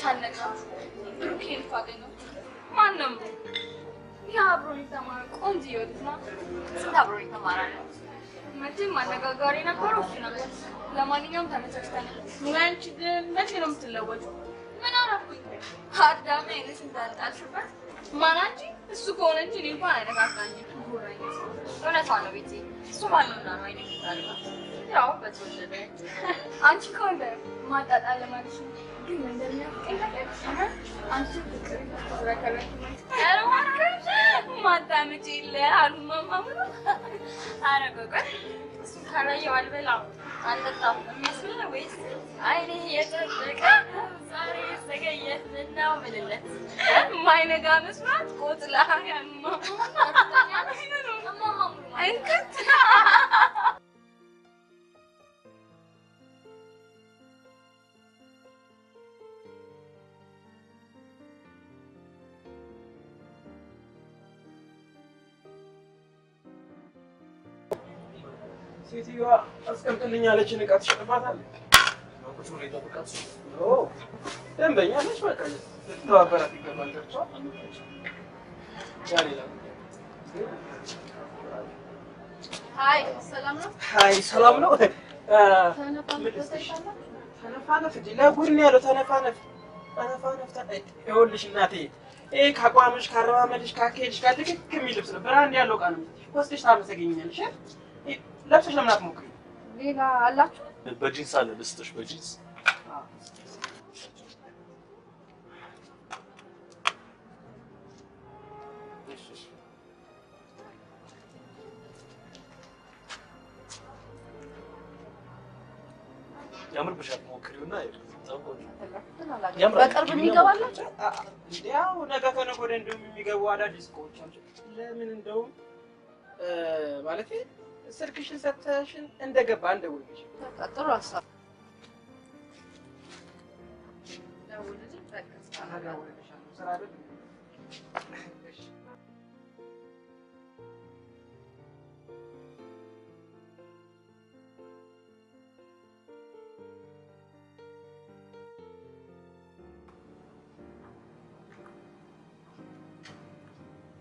ሳልነግራችሁ ብሩኬን ፋገኘው ማንም ያብሮኝ ተማረ ቆንጆ ይወጥና ስታብሮኝ ተማራ ነው መቼም አነጋጋሪ ነበር እሱ ነበር ለማንኛውም ተመሳስተናል ሙያንቺ ግን መቼ ነው የምትለወጪው ምን አረኩኝ አዳሜ እኔስ እንዳልጣልሽበት ማናንቺ እሱ ከሆነ እንጂ እኔ እንኳን አይነካካኝም ጉራኝ እውነቷን ነው ቤቴ እሱ ማንነውና ነው አይነካካኝም ያው በተወለደ አንቺ ከሆነ ማጣጣል ማለት ነው ግን እንደሚያውቀኝ ታውቂያለሽ አንቺ ፍቅር ተረከበኝ አረዋከሽ ማጣመጪ ለአሉ ማማሙ አረጋጋኝ እሱ ካላየው አልበላም አልጠጣም የሚያስብል ነው ወይስ አይኔ የጠበቀ ዛሬ ዘገየት ነው ምንለት ማይነጋ መስራት ቆጥላ ያማ እንከት ሴትዮዋ አስቀምጥልኝ ያለችን ዕቃ ትሸጥባታለች። ቁጭ ብሎ ይጠብቃት። ደንበኛ ነች። በቃ ልትተባበራት ይገባል። ደርሷል። ሌላ ሃይ ሰላም ነው? ሃይ ሰላም ነው። ተነፋነፍ እንጂ ለጉድ ነው ያለው። ተነፋነፍ ይኸውልሽ እናቴ ይሄ ከአቋምሽ ከአረማመድሽ ካካሄድሽ ጋር ትክክል የሚል ልብስ ነው። ብራንድ ያለው ዕቃ ነው። ወስደሽ ታመሰግኛለሽ። ለብሰሽ ለምን አትሞክሪው? ሌላ አላችሁ? በጂንስ አለ ልስጥሽ። በጂንስ ያምርብሻል። ሞክሪውና በቅርብ የሚገባላችሁ? ያው ነገ ከነገ ወዲያ እንደውም የሚገቡ አዳዲስ እቃዎች አሉ። ለምን እንደውም ማለቴ ስልክሽን ሰጥተሽን እንደገባ እንደውልሽ ጥሩ ሀሳብ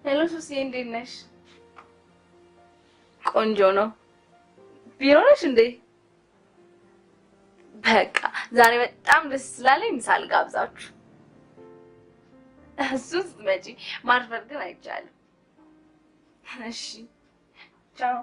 ሄሎ ሱሲ እንዴት ነሽ? ቆንጆ ነው። ቢሮ ነሽ እንዴ? በቃ ዛሬ በጣም ደስ ስላለኝ ምሳ ልጋብዛችሁ። እሱስ ስትመጪ ማርፈድ ግን አይቻልም። እሺ ቻው።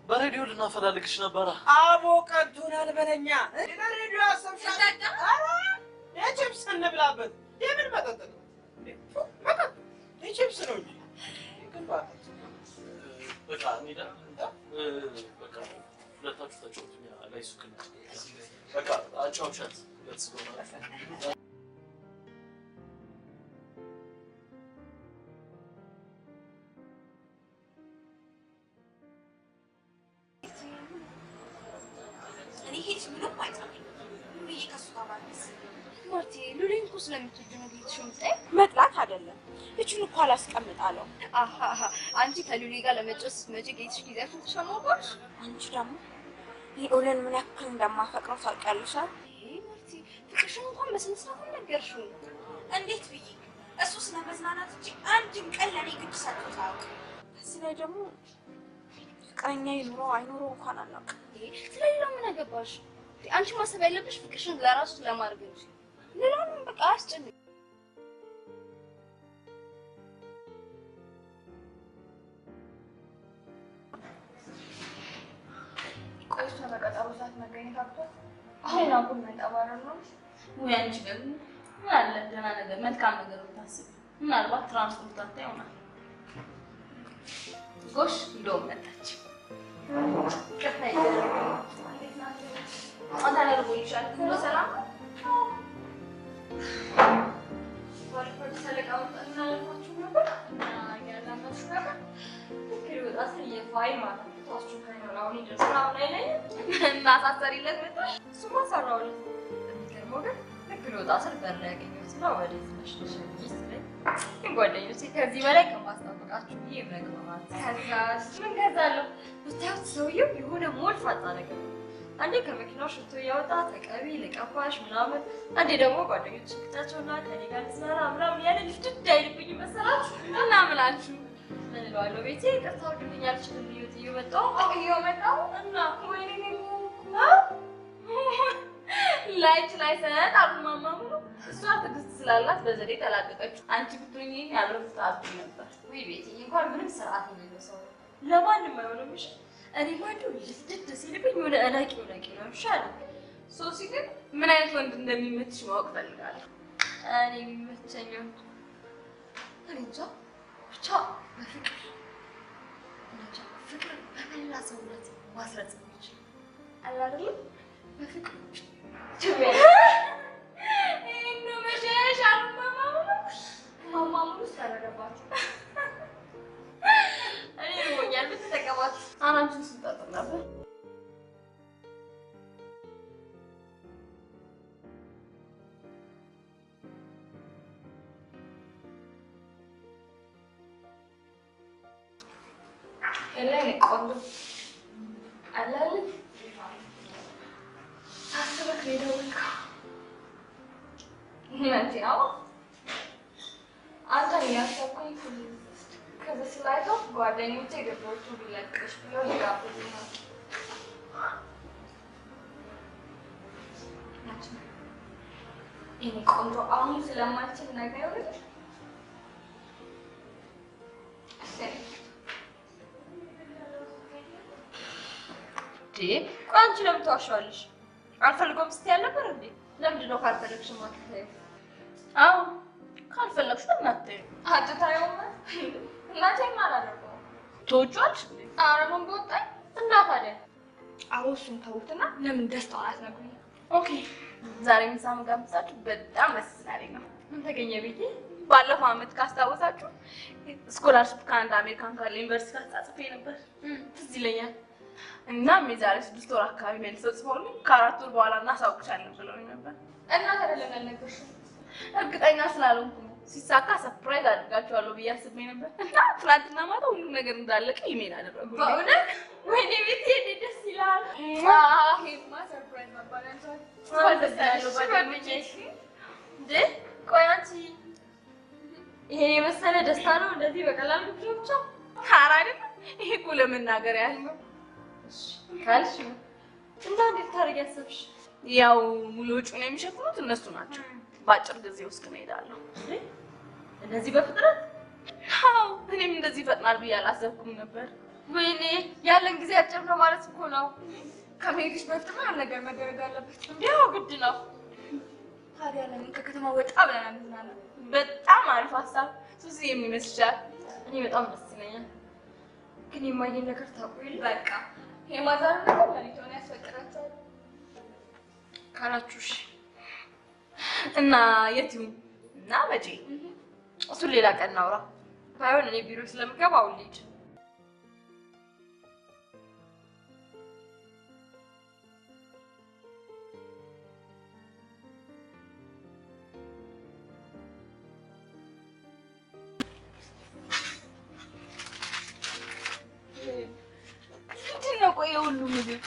በሬዲዮ ልናፈላልግሽ ነበረ። አቦ ቀንቶናል በለኛ። በሬዲዮ አሰብሻል? የቺፕስ እንብላበት። የምን መጠጥ ነው? መጠጥ የቺፕስ ነው እንጂ በቃ እንሂዳ። በቃ ሁለታችሁ ተጫወቱ። ላይ ሱቅ ነው። በቃ አጫውቻት ለትስ ነው። መጥላት አይደለም እቺን እኮ አላስቀምጣለሁ። አንቺ ከሉሊ ጋር ለመጫወት ስትመጪ ጌትሽ ጊዜያችሁን ተሻማባሽ። አንቺ ደግሞ ልዑልን ምን ያክል እንደማፈቅረው ታውቂያለሽ አይደል? ማርቲ ፍቅርሽን እንኳን በስነ ስርዓት ነገርሽው። እንዴት ብዬ እሱ ስለመዝናናት እንጂ አንድም ቀን ለኔ ግድ ሰጥቶት አያውቅም። እዚህ ላይ ደግሞ ፍቅረኛ ይኑረው አይኑረው እንኳን አላውቅም። ስለሌላው ምን አገባሽ? አንቺ ማሰብ ያለብሽ ፍቅርሽን ለራሱ ለማድረግ እንጂ ሌላውን በቃ አስጨንቅ። ቆይቶ በቀጠሮ ሰዓት መገኘት አቅቷት አሁን አቁም መንጠባረር ነው። ወይ አንቺ ደግሞ ምን አለ ደህና ነገር መልካም ነገር ብታስብ ምናልባት ትራንስፖርት አታ ይሆናል። ጎሽ እንደውም መጣች። كفاية أنا لا أقول شيء كله سلام والفرد سلك أو أنا لا أقول شو نبى يا لا ما شو نبى كيلو أصل يفاي ما تواصل كأنه راوني جسنا ونيلين الناس أصاري لك بس سو ما صار راوني كرموجة كيلو أصل برلاقي يسنا ودي مش يسلي ጓደኞቼ ከዚህ በላይ ከማስጠበቃችሁ ይብረግ ማለት ከዛስ ምን ገዛለሁ ብታዩት ሰውየው የሆነ ሞልፋጣ ነገር አንዴ ከመኪናው ሽቶ ያወጣ ተቀቢ ለቀፋሽ ምናምን አንዴ ደግሞ ጓደኞች ክታቸውና ከኔ ጋር ዝናራ ምናምን ያለ ልፍትድ አይልብኝ መሰላችሁ እና ምላችሁ ምን እለዋለሁ ቤቴ ይቅርታ አድርግልኛለች ልዩት እየመጣሁ እና ወይኔ ላይች ላይ ሰዓት አልማማሙ እሷ ትግስት ስላላት በዘዴ ተላቀቀች አንቺ ብትሆኚ ያለው ሰዓት ነበር ወይ ቤቴ እንኳን ምንም ስርዓት የሌለው ሰው ለማንም አይሆንም እሺ እኔ ማንዱ ልስድድ ሲልብኝ ወደ አላቂ ነው ይሻል ሶሲ ግን ምን አይነት ወንድ እንደሚመችሽ ማወቅ ፈልጋለሁ እኔ የሚመቸኘው እንጃ ብቻ በፍቅር በመላ ሰውነት ማስረጽ ይችላል አለ አይደል በፍቅር إنه مشاش على ماما مستغربات أنا يوم يعني بتتكبر أنا مش مستغربة اللي قبله على أصبح يدورك أنت أو أنت يا سكون كذا سلايدو بعدين يتجي بورتو بيلك إيش بيقول لك أبونا إني كنت أمي سلامة تبنا كيوري دي كنت لم توشولش አልፈልጎም ስትያል ነበር እንዴ ለምንድን ነው ካልፈለግሽ ማትተይ አው ካልፈለግሽ ለምናትተይ አጥታየው እናቴ ማላደርጎ ተወጫልሽ እንዴ አረምን በወጣኝ እና ታዲያ አውሱን ተውትና ለምን ደስታው አትነግሩኝ ኦኬ ዛሬ ምሳም ጋብዛችሁ በጣም ደስ ስላለኝ ነው ምን ተገኘ ቤቴ ባለፈው አመት ካስታወሳችሁ ስኮላርሺፕ ከአንድ አሜሪካን ካለ ዩኒቨርሲቲ ተጻጽፌ ነበር ትዝ ይለኛል እና ሜዛሬ 6 ወር አካባቢ መልሰው ጽፎልኝ ከ4 ወር በኋላ እናሳውቅሻለን ብለውኝ ነበር እና ተረለለ ነገርሽ እርግጠኛ ስላልሆንኩ ሲሳካ ሰርፕራይዝ አድርጋችኋለሁ ብዬ አስቤ ነበር እና ትናንትና ማታ ሁሉ ነገር እንዳለቀ ኢሜል አደረጉልኝ በእውነት ወይኔ ቤቴ ደስ ይላል ይሄማ ሰርፕራይዝ ማባላንቷል ወደሳለሁ ባደምቼ እንዴ ቆይ አንቺ ይሄ የመሰለ ደስታ ነው እንደዚህ በቀላሉ ብቻ ሐራ አይደል ይሄ እኮ ለመናገር ያህል ነው ካልሽ እና እንዴት ታረጊ ያሰብሽ ያው ሙሉ ወጪውን የሚሸፍኑት እነሱ ናቸው ባጭር ጊዜ ውስጥ እንሄዳለን እንደዚህ በፍጥረት አዎ እኔም እንደዚህ ፈጥናል ብዬ አላሰብኩም ነበር ወይኔ ያለን ጊዜ አጭር ነው ማለት እኮ ነው ከመሄድሽ በፊት ምን ነገር መደረግ አለበት እንዴው ግድ ነው ታዲያ ለምን ከከተማ ወጣ ብለን እንዝናለን በጣም አሪፍ ሀሳብ ሱዚ የሚመስልሻል እኔ በጣም ደስ ይለኛል ግን የማይገኝ ነገር ታውቁኝ በቃ የማዛር ነገር ለኔቶን ያስፈቅራታል ካላችሁሽ እና የትም እና መቼ እሱ ሌላ ቀን እናውራ ባይሆን እኔ ቢሮ ስለምገባ አሁን ልሂድ ቆይ ሁሉ ምግብ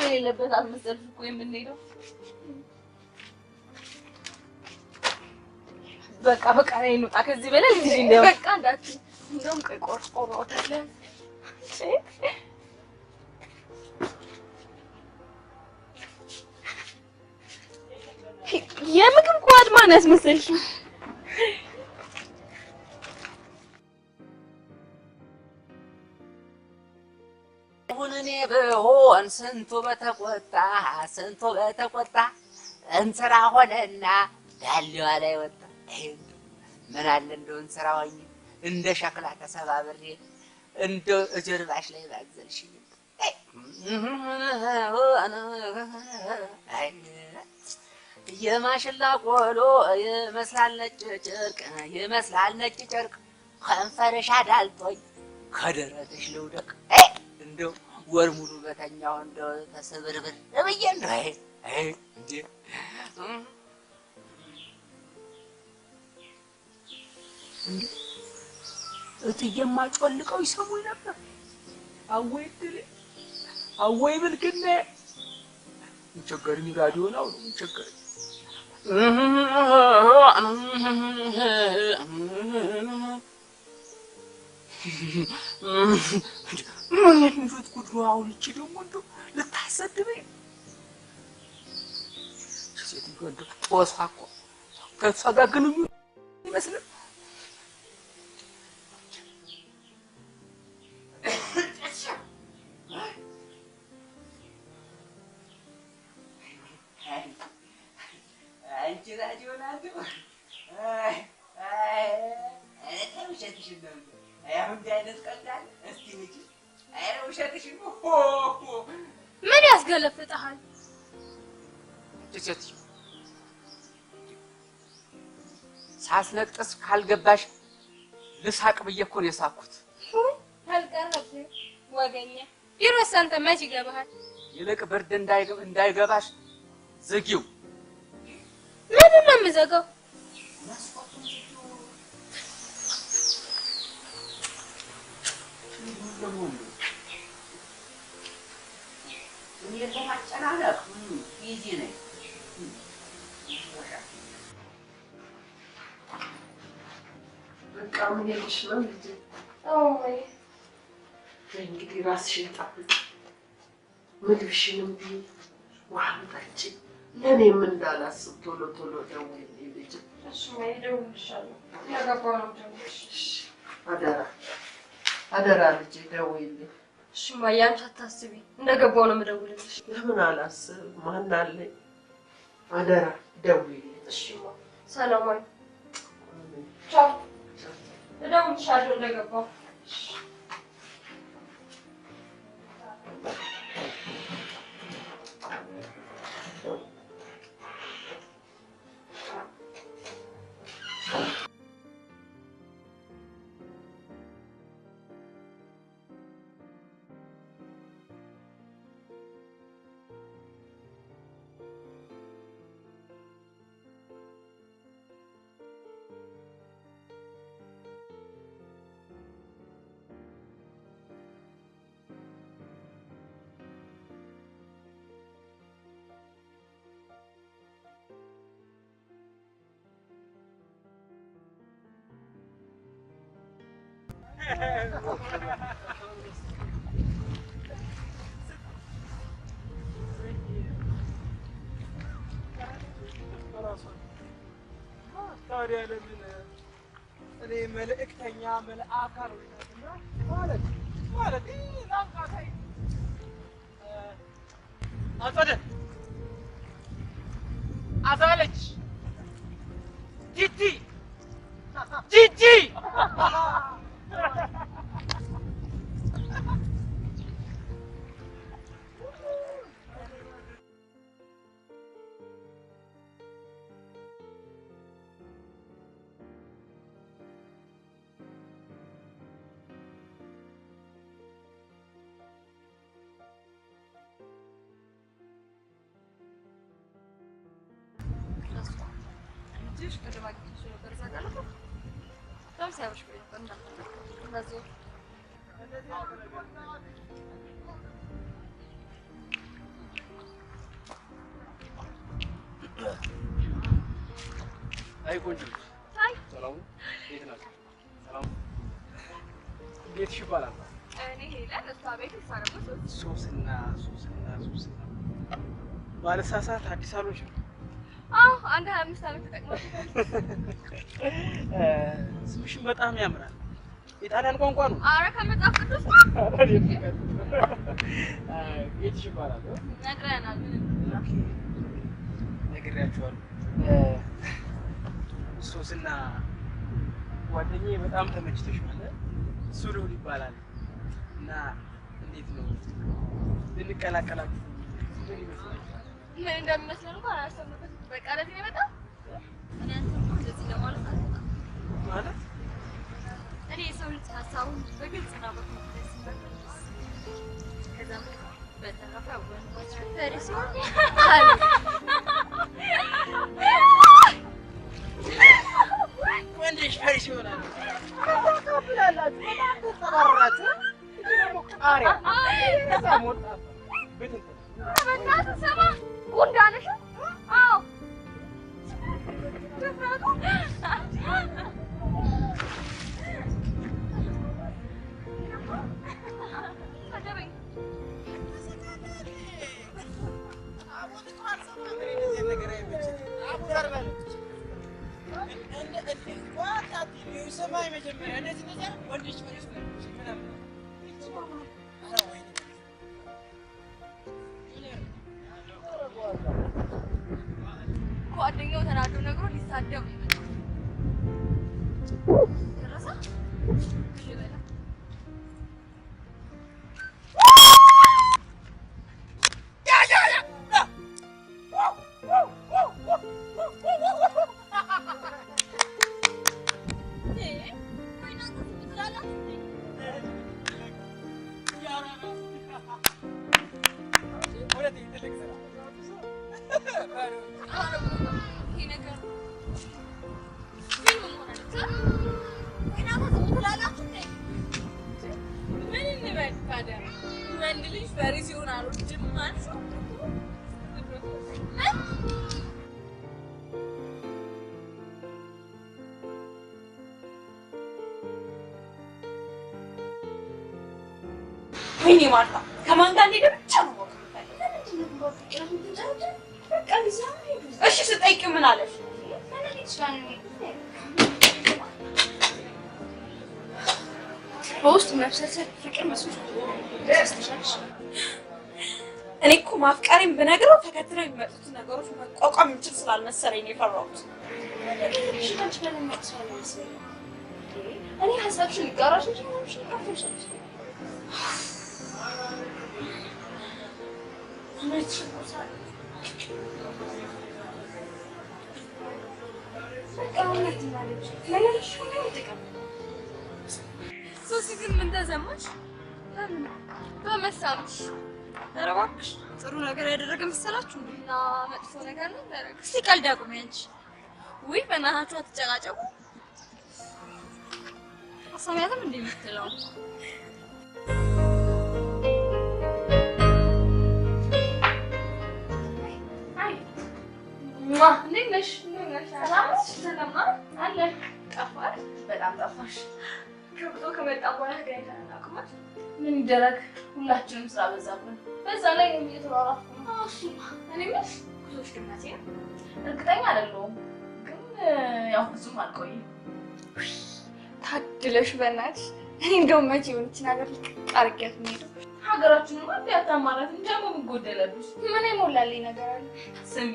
የሌለበት አልመሰልሽ እኮ የምንሄደው በቃ ላይ እንውጣ ከዚህ በላይ እንጂ እንደው በቃ እንዳት እንደውም ቆይ ቆርቆሮ ታለ የምግብ ጓድ ማን ያስመሰልሽ ሁነኔ በሆን ስንቱ በተቆጣ እንስራ ሆነና ዳሌዋ ላይ ወጣ ምን አለ እንደው እንስራ ሆኜ እንደ ሸክላ ተሰባብሬ እንደው እጀርባሽ ላይ ባዘልሽኝ የማሽላ ቆሎ ይመስላል ነጭ ጨርቅ ይመስላል ነጭ ጨርቅ ከንፈርሽ አዳልጦኝ ከደረትሽ ልውደቅ እንደው ወር ሙሉ በተኛው እንደው ተሰብርብር ብዬ እንደው እንዴ እትዬማ ጮልቀው ይሰሙኝ ነበር። አወይ ድል አወይ ብልግና ይቸገርኝ ራዲዮ ነው ይቸገርኝ ምን የሚሉት ጉድ ነው አሁን ይቺ ደግሞ እንደው ልታሰድበኝ ሴትዮ እንደው ጦሷ እኮ ከእሷ ጋር ግንኙነት ይመስላል ምን ያስገለፍጥሃል? ሳስነጥስ ካልገባሽ ልሳቅ ብዬ እኮ ነው የሳኩት። አልቀረብህም ወገኛ። ቢሮስ አንተ መች ይገባሃል? ይልቅ ብርድ እንዳይገባሽ ዝጊው። ምኑን ነው የምዘጋው? በቃ ምን ይልሽ ነው ልጅ? እንግዲህ ራስሽን ጠብቂ፣ ምግብሽንም ብይ፣ ውሃም ጠጪ። ለእኔም እንዳላስብ ቶሎ ቶሎ ደውዪልኝ ልጅ። እሺማ እደውልልሻለሁ። ያገባው ነው ደውልልሽ። አደራ አደራ ልጄ ደውዪልኝ። እሺማ ያንቺ አታስቢ፣ እንደገባው ነው የምደውልልሽ። ለምን አላስብ? ማን አለኝ? አደራ ደውዪልኝ። እሺማ ሰላም ዋይ። ቻው። እደውልልሻለሁ እንደገባው። ታዲያ ለምን እኔ መልእክተኛ መልአክ አልሆንኩና ማለት ላምጣታይ አዛለች ጂጂ ጂጂ አይ ቆንጆ አይ ሰላም እንዴት ናችሁ? ሰላም እንዴት ይባላል? እኔ ሄለን እሷ ቤት ይሳረሙ ሶስና ባለሳሳት አዲስ አበባ ነው። አዎ አንድ 25 ዓመት ተጠቅመው ስምሽን በጣም ያምራል። የጣሊያን ቋንቋ ነው? አረ ከመጽሐፍ ቅዱስ የትሽ ይባላል? ነግረናል። ነግሬያቸዋለሁ። ሶስና ጓደኛዬ በጣም ተመችቶሻል። እሱ ልዑል ይባላል። እና እንዴት ነው ልንቀላቀላችሁ ምን ይመስላል? ምን እንደሚመስለን እንኳን አላሰብንበትም። በቃ ለዚህ ነው የመጣው። እኔ አንተም እንደዚህ ለማለት አልመጣም ማለት እኔ የሰው ልጅ ሀሳቡን በግልጽ ነው በኮንፊደንስ ከዛም በተረፈ ወንዶች ፈሪ ሲሆን ወንዶች ፈሪ ሲሆናል ታብላላችሁ በጣም ተጠራራችሁ ደግሞ ቃሪያ ተሳሞት ብትን በእናትህ ሰማ ጉንዳነሽ አዎ ሰማይ መጀመሪያ እንደዚህ ነገር ወንዶች ፈሪስ ነው ምናምን ጓደኛው ተናዶ ነግሮ ሊሳደብ ይመጣል። ደረሰ ይበላ ወይኔ ማርታ ከማን ጋር እንደሄደ ብቻ ነው ማወቅ እሺ ስጠይቂው ምን አለሽ? በውስጥ መብሰልሰል ፍቅር መስሎሽ እኔ እኮ ማፍቀሬን ብነግረው ተከትለው የሚመጡት ነገሮች መቋቋም የምችል ስላልመሰለኝ ነው የፈራሁት። እኔ ሀሳብሽን ልጋራሽ እንጂ ምንሽ ልካፈሽ ሶሲ ግን ምን ተሰማሽ? በመሳምሽ ኧረ እባክሽ ጥሩ ነገር ያደረገ መሰላችሁ እና መጥፎ ነገር ነው ያደረገ? እስቲ ቀልድ አቁሚ አንቺ። ውይ በእናታችሁ አትጨቃጨቁ። አሰሚያትም እንደ የምትለው እንዴት ነሽ? ሰላም ነው አለ። ጠፋሽ? በጣም ጠፋሽ። ከብቶ ከመጣ በኋላ ገናይተን አናውቅም። ምን ይደረግ ሁላችንም ስራ በዛብን። በዛ ላይ እየተሯሯጥኩ ነው። እኔ የምልሽ ጉዞሽ ግን መቼ ነው? እርግጠኛ አይደለሁም፣ ግን ያው ብዙም አልቆይም። ታድለሽ በእናትሽ። እኔ እንደውም መቼ የሆነችን ሀገር ልቅ አድርጊያት የምሄደው። ሀገራችንማ ቢያታማራት እንጂ ምን ጎደለብሽ? ምን የሞላልኝ ነገር አለ? ስሚ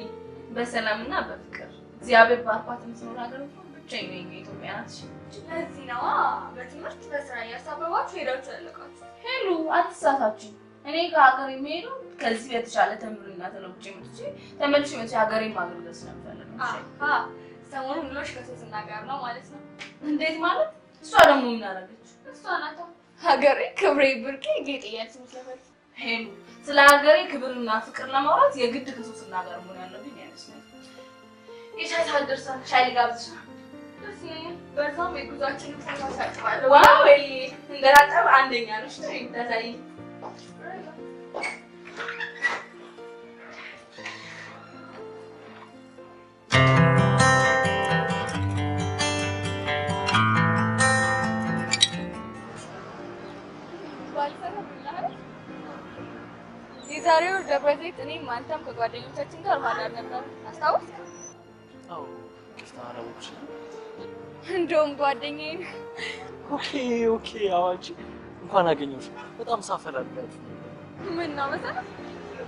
በሰላምና በፍቅር እግዚአብሔር ባርኳት የምትኖር ሀገር ብቸኛዋ ኢትዮጵያ ናት። ለዚህ ነዋ በትምህርት በስራ እያሳበባችሁ ሄዳችሁ ያለቃችሁ። ሄሉ አትሳሳችሁ። እኔ ከሀገር የሚሄዱ ከዚህ የተሻለ ተምሪና ተለውጬ መጥቼ ተመልሼ መጥቼ ሀገሬን ማገልገል ስለምፈልግ ነው። ሰሞኑን ብሎሽ ከሶስና ጋር ነው ማለት ነው። እንዴት ማለት? እሷ ደግሞ ምን አደረገች? እሷ ናታ ሀገሬ ክብሬ ብርቄ ጌጥ እያልሽ ስለፈል ሄሉ ስለ ሀገሬ ክብርና ፍቅር ለማውራት የግድ ከሶስና ጋር መሆን ያለብኝ አይመስለኝም። የሻይ ደርሷል። ሻይ ልጋብዝሽ ነው? ደስ ይለኛል። በዛም የጉዟችንን ተሳሳጭዋለሁ። ዋው እንደራጠብ አንደኛ ነሽ። ታሳይ የዛሬው ደብረ ዘይት እኔም አንተም ከጓደኞቻችን ጋር ማዳር ነበር። አስታውስ? አዎ ቅርታ አረቦች እንደውም ጓደኛዬ ነው። ኦኬ አዋጅ እንኳን አገኘሁሽ። በጣም ሳፈላልጋችሁ። ምን ነው በሰላም?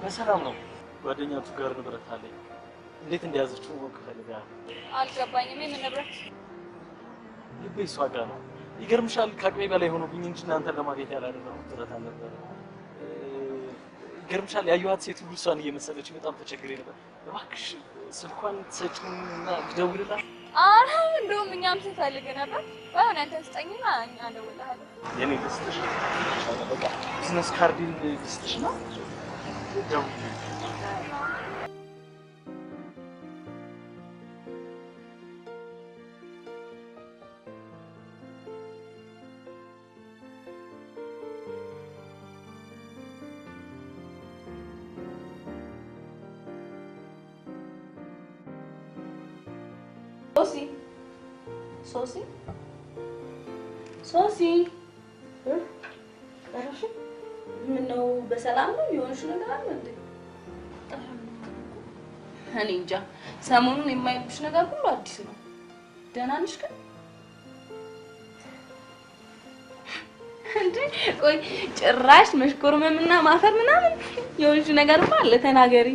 በሰላም ነው። ጓደኛችሁ ጋር ንብረት አለኝ። እንዴት እንደያዘችው ማወቅ እፈልጋለሁ። አልገባኝም። ምን ንብረት? ልቤ እሷ ጋር ነው። ይገርምሻል ከአቅሜ በላይ ሆኖብኝ እንጂ እናንተን ለማግኘት ያላደረኩት ጥረት አልነበረ። ይገርምሻል ያየኋት ሴት ሁሉ እሷን እየመሰለች በጣም ተቸግሬ ነበር። እባክሽ ስልኳን ትሰጪኝና ልደውልላት? ኧረ እንደውም እኛም ስንፈልግ ነበር። ባይሆን አንተን ስጠኝና እኛ እንደውልልሃለን። የኔ ልስጥሽ? በቃ ቢዝነስ ካርዲን ልስጥሽና ደውል። ሶሲ እረፍ። ምነው በሰላም ነው? የሆንሽ ነገር አለ እንዴ? እኔ እንጃ። ሰሞኑን የማይልብሽ ነገር ሁሉ አዲስ ነው። ደህና ነሽ ግን? እንዴ ቆይ ጭራሽ መሽኮርመምና ማፈር ምናምን የሆንሽ ነገርማ አለ። ተናገሪ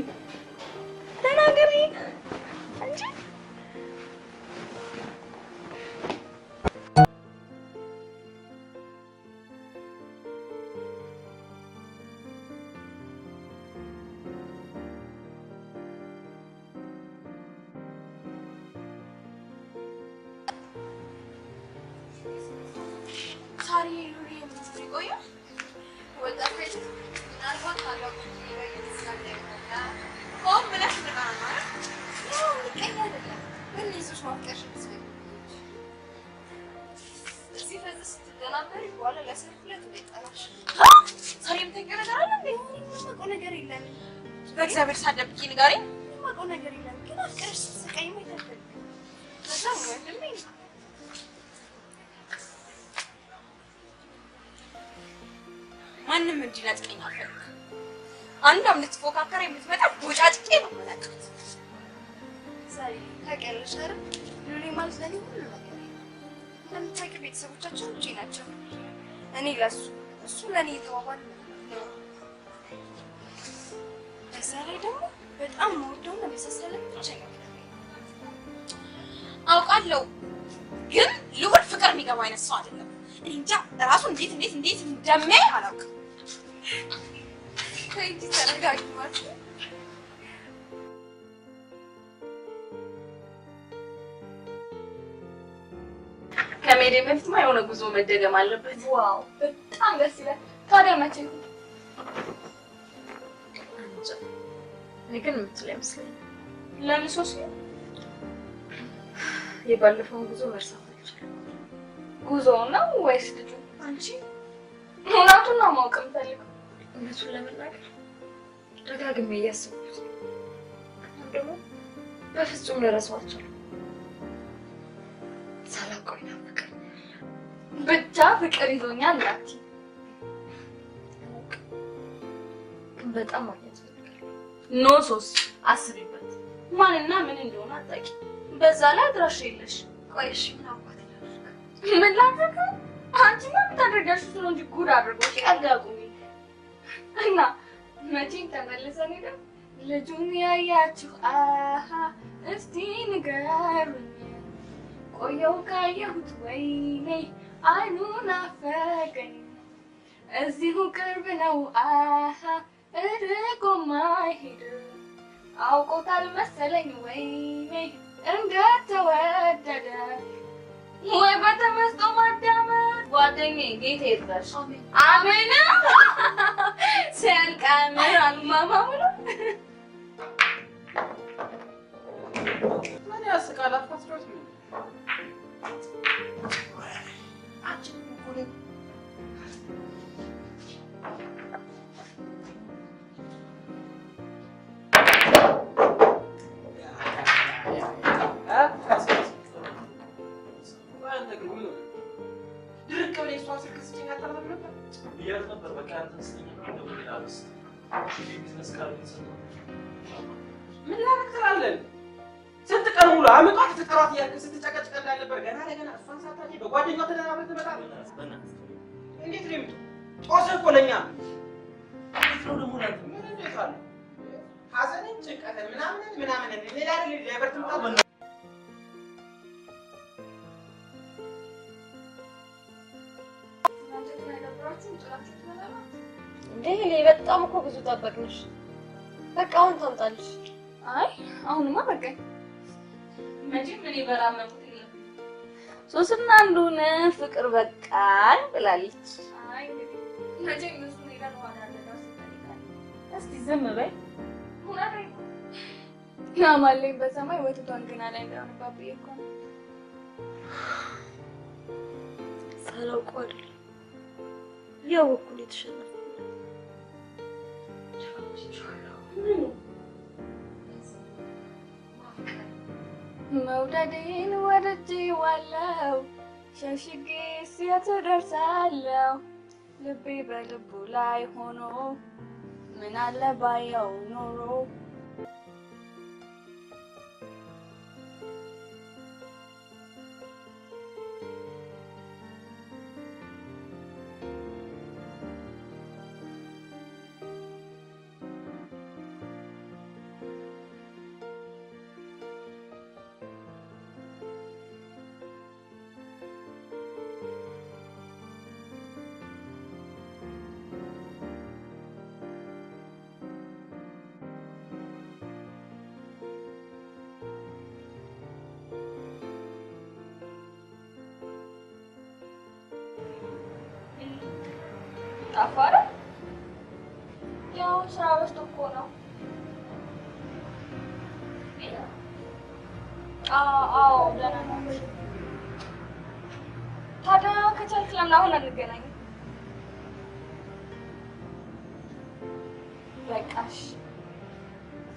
እንጂ በእግዚአብሔር ሳደብቂ ንገሪኝ። የማውቀው ነገር የለም ግን አፍቅረሽ ስትስቀይ ማይተፈል ከዛ ወንድሜ ማንም እንዲነጥቀኝ አልፈልግም። አንዷም ልትፎካከር የምትመጣ ቦጫጭቄ ነው መለካት። ዛሬ ታውቂያለሽ አይደል? ሉሊ ማለት ለኔ ሁሉ ነገር ነው። እንደምታውቂው ቤተሰቦቻችን ውጪ ናቸው። እኔ ለሱ እሱ ለኔ የተዋዋል ነው። በዛ ላይ ደግሞ በጣም የምወደው ነው መሰሰለ ብቻ ነው። አውቃለሁ ግን ልውል ፍቅር የሚገባ አይነት ሰው አይደለም። እኔ እንጃ ራሱ እንዴት እንደሚያይ አላውቅም። ከእንጂ ተረጋጊ ማለት ነው። ከሜዳ በፊትማ የሆነ ጉዞ መደገም አለበት። ዋው በጣም ደስ ይላል። ታዲያ መቼ ነው? እኔ ግን የምትል አይመስለኝም። ለምን ሶስት የባለፈውን ጉዞ መርሳት አልችልም። ጉዞው ነው ወይስ ልጁ? አንቺ እውነቱን ነው ማወቅ የምፈልገው። እውነቱን ለመናገር ደጋግሜ እያሰብኩት ደግሞ በፍጹም ልረሳው አልቻልኩም። ሳላውቀው ይናፍቀኛል። ብቻ ፍቅር ይዞኛል ናቲ። ግን በጣም ማግኘት ፈልጋለሁ። ኖ ሶስ አስቢበት። ማንና ምን እንደሆነ አጣቂ። በዛ ላይ አድራሻ የለሽ። ቆይሽ ምን አባት ይላል? ምን ላድርግ? አንቺማ የምታደርጊያሽ እሱ ነው እንጂ ጉድ አድርጎሽ ቀልዳቁሚ እና መቼም ተመልሰን ሄደን ልጁን ያያችሁ አሃ እስቲ ንገሩኝ። ቆየው ካየሁት ወይኔ አይኑ ናፈቀኝ። እዚሁ ቅርብ ነው አሃ እርቆ ማይሄድ አውቆታል መሰለኝ ወይኔ እንደተወደደ ወይ በተመስጦ ማዳመጥ ጓደኛዬ ጌታ ይርዳሽ። አሜን ሲያልቃምር አልማማ ብሎ ምን ያስቃል? አትፈስሮት ነው አንቺ እኮ ነው ምን ላደርግ ትላለህ? ስንት ቀን ሙሉ አመጣት ፍቅሯት እያልክ ስትጨቀጭቅ እንዳልነበር ገና ለገና እሷን ሳታውቂ በጓደኛው ተደራብረህ ትመጣለህ። እንዴት ነው የምትለው? ጦስህ እኮ ለእኛ እንዴት ነው ደግሞ ላንተ ምን እንዴት አለ ሐዘንን ጭንቀትን ምናምን ሌላ ሊያበርት። 」 . 」 . 」 . 」 . 」 . 」 . 」 . 」 . 」 . 」 . 」 . 」 . 」 . 」 . 」 . 」 . 」 . 」 . 」 . 」 . 」 . 」 」 . 」 . 」 . 」 . 」 。 . 」 。 . በእናትህ አብራችሁን ጥላችሁ ትመጣላችሁ? እንዴ በጣም እኮ ብዙ ጠበቅንሽ። በቃ አሁን ታምጣልሽ። አይ አሁንማ በቃኝ። መቼም እኔ በላመንኩት የለም። ሶስና እንደሆነ ፍቅር በቃኝ ብላለች። አይ እንግዲህ መቼም እሱ ሄደን ኋላ ያለዳው ስትጠይቃል። እስቲ ዝም በይ። እውነቴን ነው። ያማለኝ በሰማይ ወተቷን ግና ላይ እንዳሆነባት ብዬ እኮ ነው። ሳላውቀው አይደለም ያወኩ ነው የተሸነፍኩት። መውደዴን ወድጄዋለሁ ሸሽጌ የት እደርሳለሁ ልቤ በልቡ ላይ ሆኖ ምን አለ ባየው ኖሮ ጠፋረ። ያው ስራ በዝቶ እኮ ነው። አዎ ደህና ነው። ታዲያ ከቻልክ ለምን አሁን አንገናኝም? በቃሽ።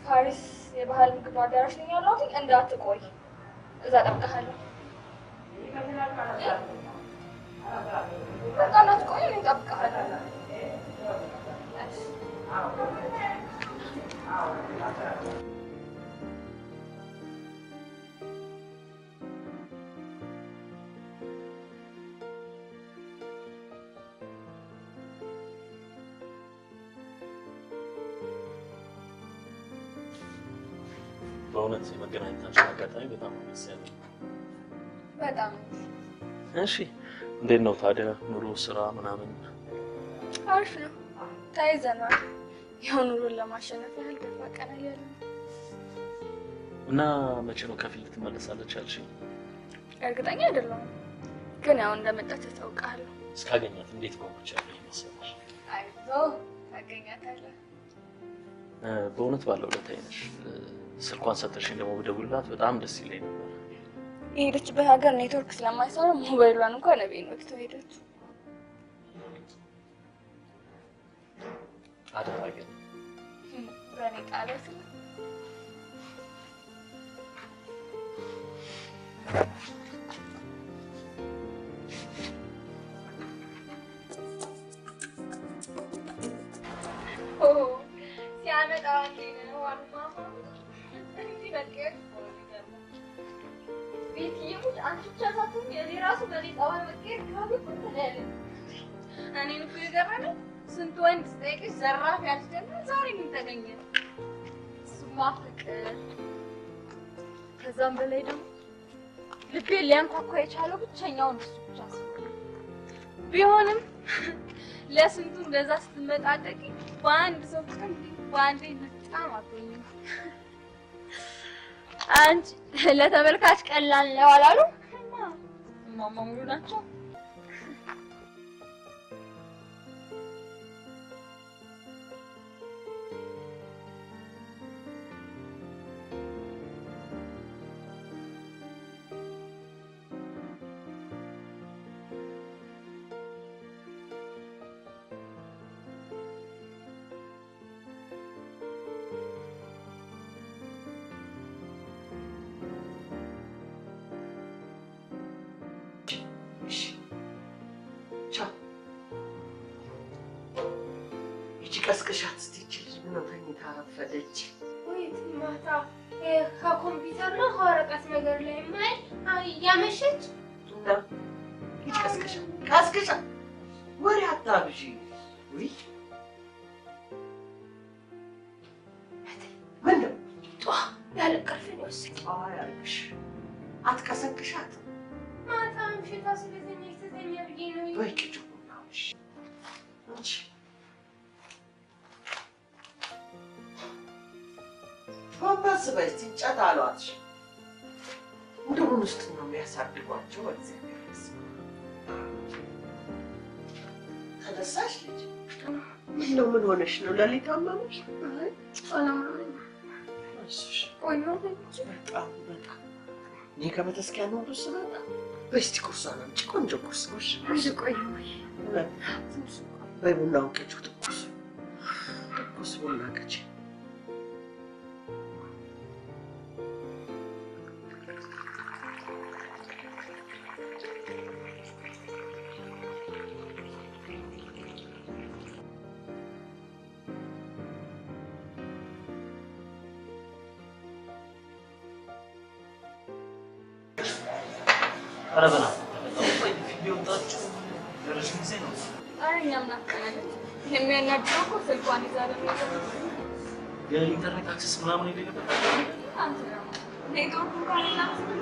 ፓሪስ የባህል ምግብ አዳራሽ ነኝ ያለሁት። እንዳትቆይ፣ እዛ እጠብቅሃለሁ። በቃ እንዳትቆይ፣ እኔ እጠብቅሃለሁ። በእውነት የመገናኘታችን አጋጣሚ በጣም ደስ ያለኝ። በጣም እሺ፣ እንዴት ነው ታዲያ ኑሮ፣ ስራ ምናምን? አሪፍ ነው። ተያይዘናል። ያው ኑሮን ለማሸነፍ ያህል ገፋ ቀና እያለ ነው። እና መቼ ነው ከፊል ትመለሳለች ያልሽኝ? እርግጠኛ አይደለሁም፣ ግን ያው እንደመጣች ታውቃለህ። እስካገኛት እንዴት ጓጉቻለሁ መሰለሽ። አይዞህ ታገኛታለህ። በእውነት ባለውለታዬ ነሽ። ስልኳን ሰጥተሽኝ ደግሞ ብደውልላት በጣም ደስ ይለኝ ነበር። የሄደችበት ሀገር ኔትወርክ ስለማይሰራ ሞባይሏን እንኳን ነቤን ወቅት ሄደች። አደራ ግን በእኔ ጣለት ሲያመጣው እንዴ ነው አልማማ እንዴ በቀር ቤትዬሙት አንቺ ብቻ ሳትሆኝ እኔ ራሱ በኔ ጣዋን መቀየር ካብኩ ተላለ። እኔን እኮ የገረመኝ ስንት ወንድ ስጠይቅሽ ዘራፍ ያልሽ ደግሞ ዛሬ ምን ተገኘ? እሱማ ፍቅር። ከዛም በላይ ደግሞ ልቤን ሊያንኳኳ የቻለው ብቸኛውን እሱ ብቻ ስለሆነ ቢሆንም ለስንቱ እንደዛ ስትመጣጠቂ በአንድ ሰው ቀንዲ በአንዴ በጣም አትሆኝም። አንቺ ለተመልካች ቀላል ነው አላሉ? እማማ ሙሉ ናቸው። ቀስቅሻት እስቲ ልጅ ምን ነው ተኝታ አረፈደች? ወይ ማታ ከኮምፒውተር ነው ከወረቀት ነገር ላይ ማይ ያመሸች እና ልጅ ቀስቅሻ ወሬ አታብዢ። ወይ ምን ነው ያለ ቅርፍ ነው ስቂ ያልኩሽ አትቀሰቅሻት። ማታ ምሽታ ስለተኛ ብዬ ነው። ወይ ቅጭ በይ እንጨት አሏትሽ። እንደምን ውስጥ ነው የሚያሳድጓቸው? እግዚአብሔር ይመስገን። ተነሳሽ ልጅ? ምን ነው ምን ሆነሽ ነው? ሌሊት አመመሽ? አይ አላመመኝም። እሺ ቆየሁ እንጂ በጣም እኔ ከቤተክርስቲያን ነው ስመጣ በስቲ ቁርሷን አምጪ። ቆንጆ ቁርስ ነሽ። ብዙ ቆየሁ። በቡናውን ቅጪው። ትኩስ ቡና ቅጪ። ኧረ በእናትህ ቪዲዮ ወጣችሁ ለረጅም ጊዜ ነው። ኧረ እኛም ናፍቀናል። የሚያናድደው እኮ ስልኳን ይዛ ለሚገባ የኢንተርኔት አክሰስ ምናምን የሌለበት አንተ ደግሞ ኔትወርክ እንኳን እናንተ ብሎ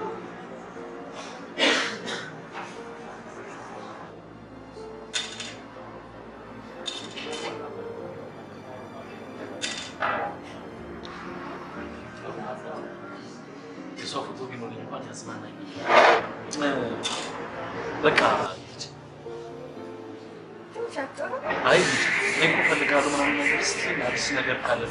የሰው ፎቶ ቢኖረኝ እንኳን ያዝናናኝ። በቃ አይ እኔ እኮ እፈልጋለሁ ምናምን ነገር ስትል አዲስ ነገር ካለ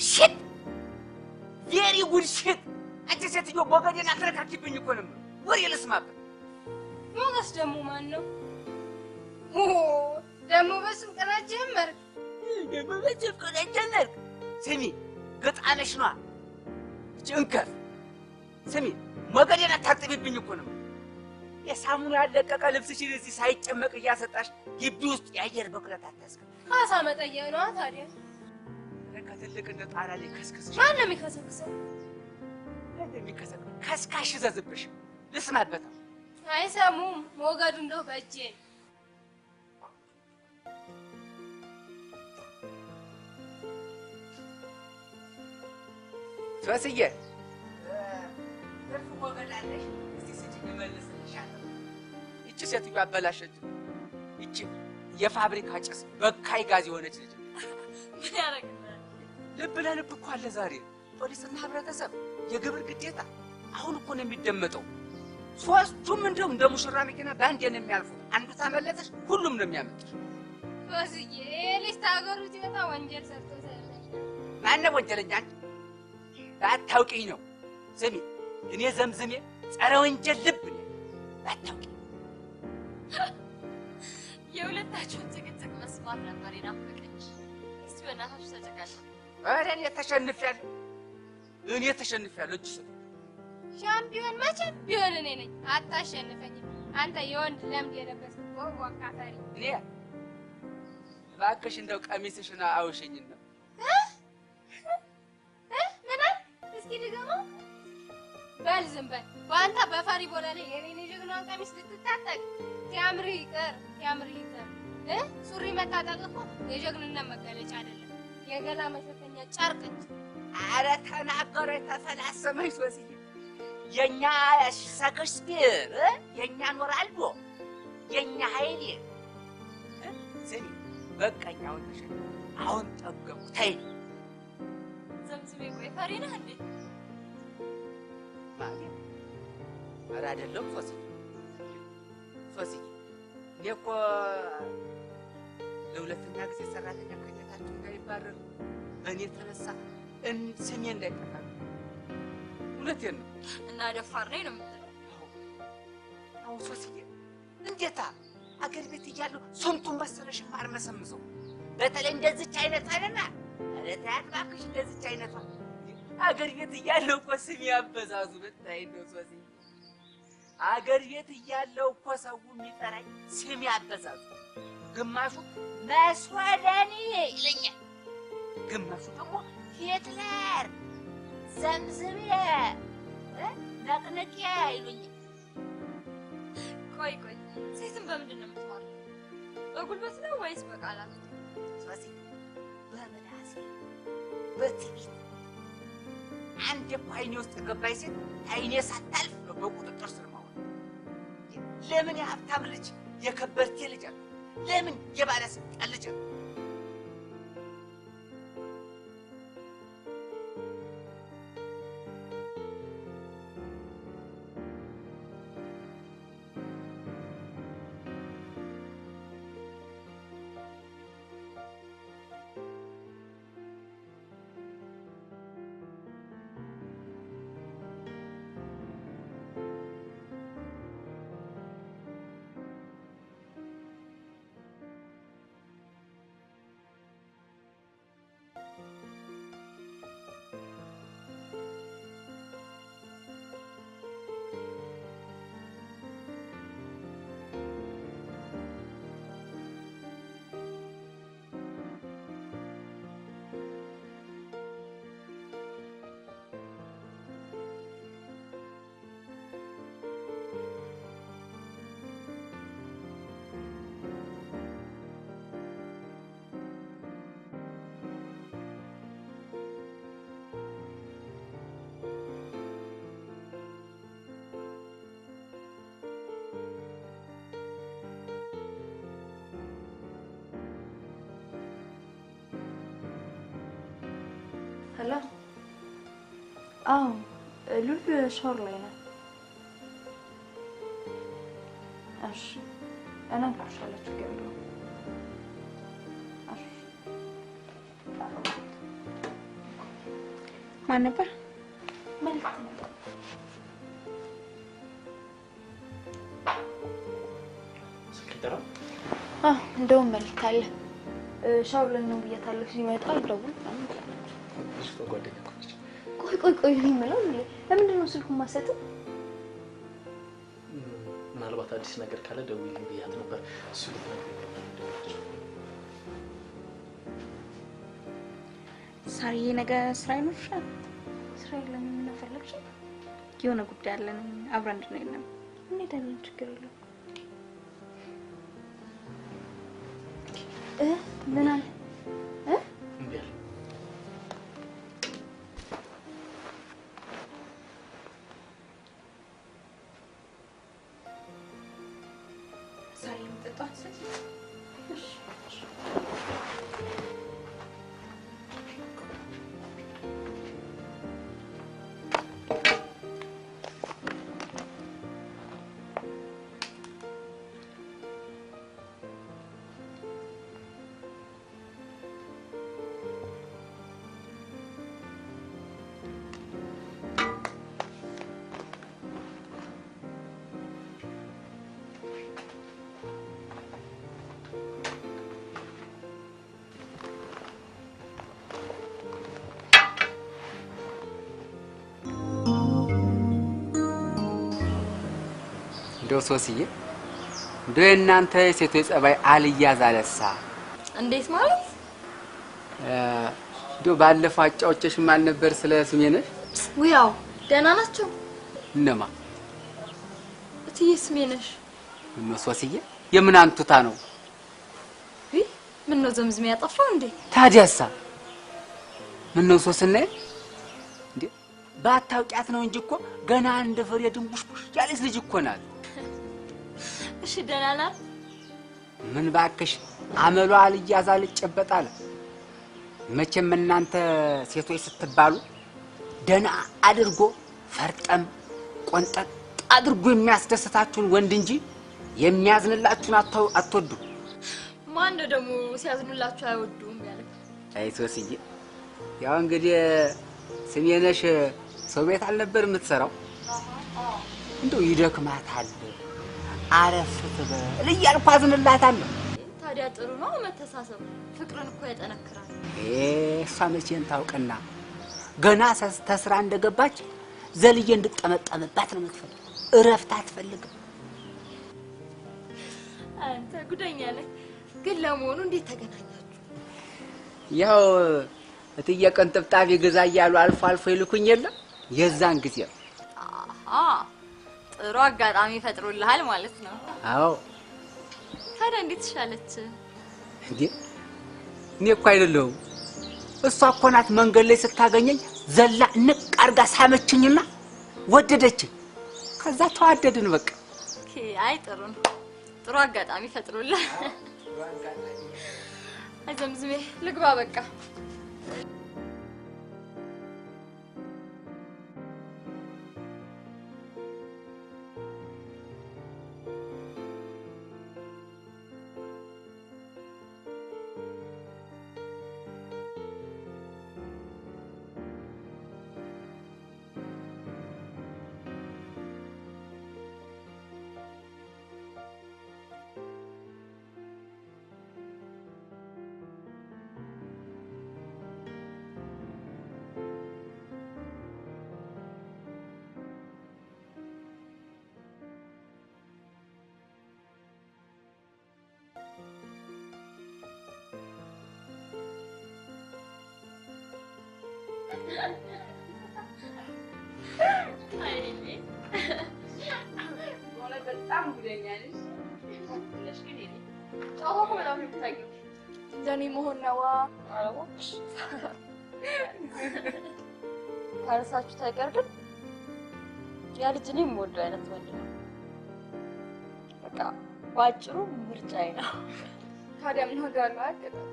ሽት ቬሪ ጉድ ሽት። አንቺ ሴትዮ ሞገዴን አትነካኪብኝ እኮ ነው ወሬ ልስማበት። ሞገስ ደግሞ ማን ነው? ደግሞ በስም ቅናት ጀመርክ? ስሚ ገጣነሽ ነዋ ጭንከፍ። ስሚ ሞገዴን አታጥቢብኝ እኮ ነው። የሳሙና ያለቀቀ ልብስሽን እዚህ ሳይጨመቅ እያሰጣሽ ግቢ ውስጥ የአየር ብክለት አታስገቢ። ካሳ መጠየቅ ነዋ ታዲያ። ከትልቅ እንደ ጣራ ላይ ከስከስሽ። ማን ነው የሚከሰክሰው? ከስካሽ ዘዝብሽ ልስማበት። አይሰሙም። ሞገዱ እንደው በእጄ ሶስዬ ትርፍ ሞገድ አለሽ? እስቲ ስጭኝ እመልስልሻለሁ። ይቺ ሴትዮ አበላሸች። ይቺ የፋብሪካ ጭስ በካይ ጋዝ የሆነች ልጅ ምን ያደርግልናል? ልብ ለልብ እኮ አለ ዛሬ። ፖሊስና ህብረተሰብ የግብር ግዴታ አሁን እኮ ነው የሚደመጠው። ሶስቱም እንደው እንደ ሙሽራ መኪና በአንዴ ነው የሚያልፉት። አንዱ ታመለጠሽ፣ ሁሉም ነው የሚያመልጥሽ። ሶስዬ ልጅ ታገሩ ሲወጣ ወንጀል ሰርቶ ሰለኝ። ማነው ወንጀለኛ? ባታውቂኝ ነው። ስሚ እኔ ዘምዝሜ ጸረ ወንጀል ልብ ነኝ። ባታውቂኝ የሁለታችሁን ጭቅጭቅ መስማት ነበር የናፈቀኝ። እስቲ በእናታችሁ ተጨቃጨቁ። ኧረ እኔ ተሸንፌያለሁ። እጅ ስጥ። ሻምፒዮን መቼም ቢሆን እኔ ነኝ። አታሸንፈኝም። አንተ የወንድ ለምድ የለበስክ ቦቦ አካፋሪ። እኔ እባክሽ እንደው ቀሚስሽን አውሽኝና እስኪ ድገመው። በል ዝም በል። በአንተ በፈሪ ቦላ ላይ የኔን የጀግናን ቀሚስ ልትታጠቅ ሲያምርህ ይቅር። ሱሪ መታጠቅ እኮ የጀግንነት መገለጫ አይደለም፣ የገላ መሸፈኛ ጨርቅ እንጂ። ኧረ ተናገረ ተፈላሰመኝ ሶስዬ። የኛ ሼክስፒር፣ የኛ ኖራልዶ፣ የኛ ኃይሌ። ስሚ በቃኝ፣ አሁን ተሸነፍኩ፣ አሁን ጠገብኩ። ተይ ዘምዝሜ፣ ቆይ ፈሪ ነህ እንዴ? ማለት ኧረ አይደለም ሶስዬ። እኔ እኮ ለሁለተኛ ጊዜ ሰራተኛ ከቤታችሁ እንዳይባረር በእኔ የተነሳ ስሜ እንዳይጠፋ እውነቴን ነው። እና ደፋር ነኝ ነው የምትለው? አሁን ሶስዬ እንዴታ አገር ቤት እያለሁ ስንቱን መሰለሽ ማርመሰምሰው። በተለይ እንደዚች አይነት አይነና ኧረ ተያት እባክሽ። እንደዚች አይነቷ አገር ቤት እያለሁ እኮ ስም ያበዛዙ ብታይ ነው ሶሲ አገር ቤት እያለሁ እኮ ሰው የሚጠራኝ ስም ያበዛዙ ግማሹ መስወደኒ ይለኛል ግማሹ ደግሞ ሂትለር ዘምዝምዬ ነቅነቂያ ይሉኛል ቆይ ሴትን በምንድን ነው የምትማረው? በጉልበት ነው ወይስ በቃላት? ሶሲ በምላሴ በትዕቢት አንድ እኮ አይኔ ውስጥ ገባይ ሴት አይኔ ሳታልፍ ነው በቁጥጥር ስር ማውጣት። ለምን የሀብታም ልጅ የከበርቴ ልጅ አለ? ለምን የባለስልጣን ልጅ አለ? ሄሎ አዎ ሉል ሻወር ላይ ነው እሺ እነግርሻለሁ ችግር የለውም እሺ ማን ነበር መልካም ሰክተራ እንደውም መልካም አለ ሻወር ላይ ነው ብያታለሁ ሲመጣ ደውል ቆይ ይመላል ለምንድን ነው ስልኩን ማሰጠው? ምናልባት አዲስ ነገር ካለ ደውልልኝ ብያት ነበር እሱ ሳሪዬ ነገ ስራ ይኖርሻል? ስራ የለም ምን ፈለግሽ? የሆነ ጉዳይ አለን አብረን እንድንሄድ እንሄዳለን ችግር የለውም ምን አለ ሶስዬ እንደው እናንተ ሴቶች ጸባይ አልያዝ አለሳ እንዴት ማለት እንደው ባለፈው አጫውቼሽ ማል ነበር ስለ ስሜነሽ ውያው ደህና ናቸው እነማ እትዬ ስሜነሽ ምን ሶስዬ የምን አንቱታ ነው ምን ነው ዘምዝም ያጠፋው እንዴ ታዲያሳ ምን ነው ሶስነ እንዴ ባታውቂያት ነው እንጂ እኮ ገና እንደ ፍሬ ድንቡሽቡሽ ያለች ልጅ እኮ ናት እሺ ደህና ናት ምን ባክሽ አመሏ አልያዝ አልጨበጣለ መቼም እናንተ ሴቶች ስትባሉ ደህና አድርጎ ፈርጠም ቆንጠጥ አድርጎ የሚያስደስታችሁን ወንድ እንጂ የሚያዝንላችሁን አትወዱ ማን ነው ደግሞ ሲያዝኑላችሁ አይወዱም ያለ አይ ሶስዬ ያው እንግዲህ ስሜነሽ ሰው ቤት አልነበር የምትሰራው እንደው ይደክማታል አረፍ ትበል እያልኩ አዝንላታለሁ ታዲያ ጥሩ ነው መተሳሰብ ፍቅርን እኮ ያጠነክራል እሷ መቼን ታውቅና ገና ተስራ እንደገባች ዘልዬ እንድጠመጠምባት ነው የምትፈልግ። እረፍት አትፈልግም። አንተ ጉደኛ ነህ። ግን ለመሆኑ እንዴት ተገናኛችሁ? ያው እትዬ ቅንጥብጣቢ ግዛ እያሉ አልፎ አልፎ ይልኩኝ የለ የዛን ጊዜ። ጥሩ አጋጣሚ ፈጥሮልሃል ማለት ነው። አዎ። ታዲያ እንዴት ትሻለች? እንዴ እኔ እኮ አይደለሁም እሷ እኮ ናት መንገድ ላይ ስታገኘኝ ዘላ ንቅ አርጋ ሳመችኝና ወደደችኝ። ከዛ ተዋደድን በቃ። ኦኬ፣ አይ ጥሩ ነው። ጥሩ አጋጣሚ ፈጥሮልሃል። አይዘምዝሜ ልግባ በቃ። በጣም ጉደኛ ነሽ። ጨዋታ እኮ በጣም ነው የምታውቂው። እንደኔ መሆን ነዋ። ኧረ እባክሽ ካነሳችሁ ታይቀር ግን ያ ልጅ እኔ የምወደው አይነት ወንድ ነው። በቃ ባጭሩ ምርጫዬ ነው። ታዲያ ምን ሆጋለሁ? አያገጣም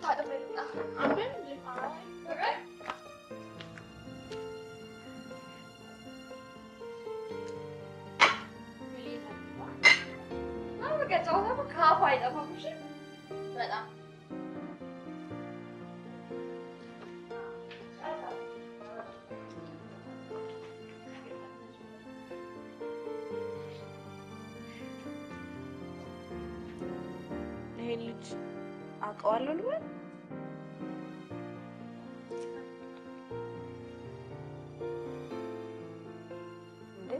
ታጥበልጣ አብረን ጨዋታ ከአፏ አይጠፋም። እሺ በጣም ይሄ ልጅ አውቀዋለሁ ልበል? እንዴ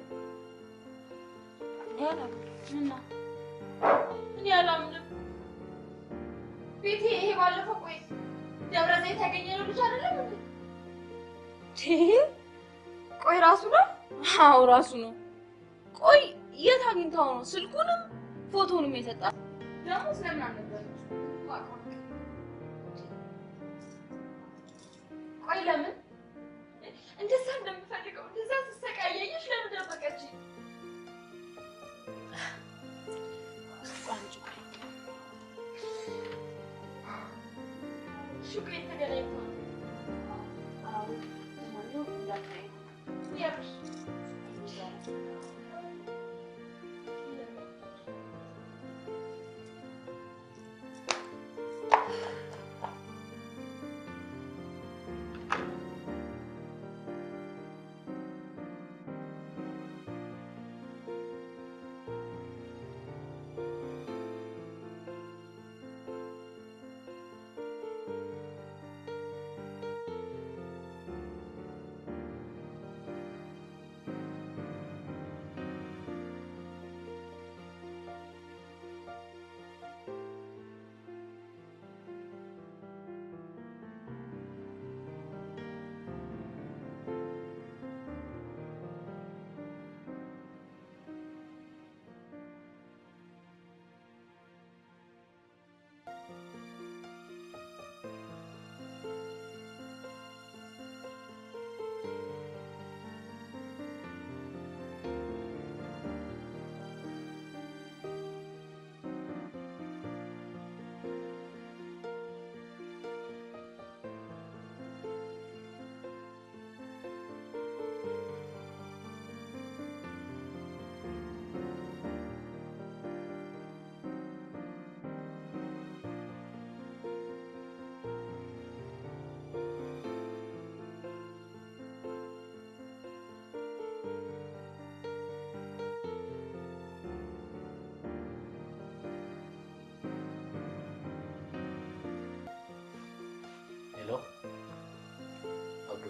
እና እኔ አላምንም። ቤቴ ይሄ ባለፈው ቆይ ደብረ ዘይት ያገኘነው ልጅ አይደለም እንዴ? ቆይ ራሱ ነው? አዎ ራሱ ነው። ቆይ የት አግኝታው ነው ስልኩንም ፎቶውንም የሰጣት? ደግሞ ስለምን አልነበረች? ቆይ ለምን እንደዛ እንደምፈልገው እንደዛ ስትሰቃየሽ ለምን ደበቀች? شكرا تجربتكم.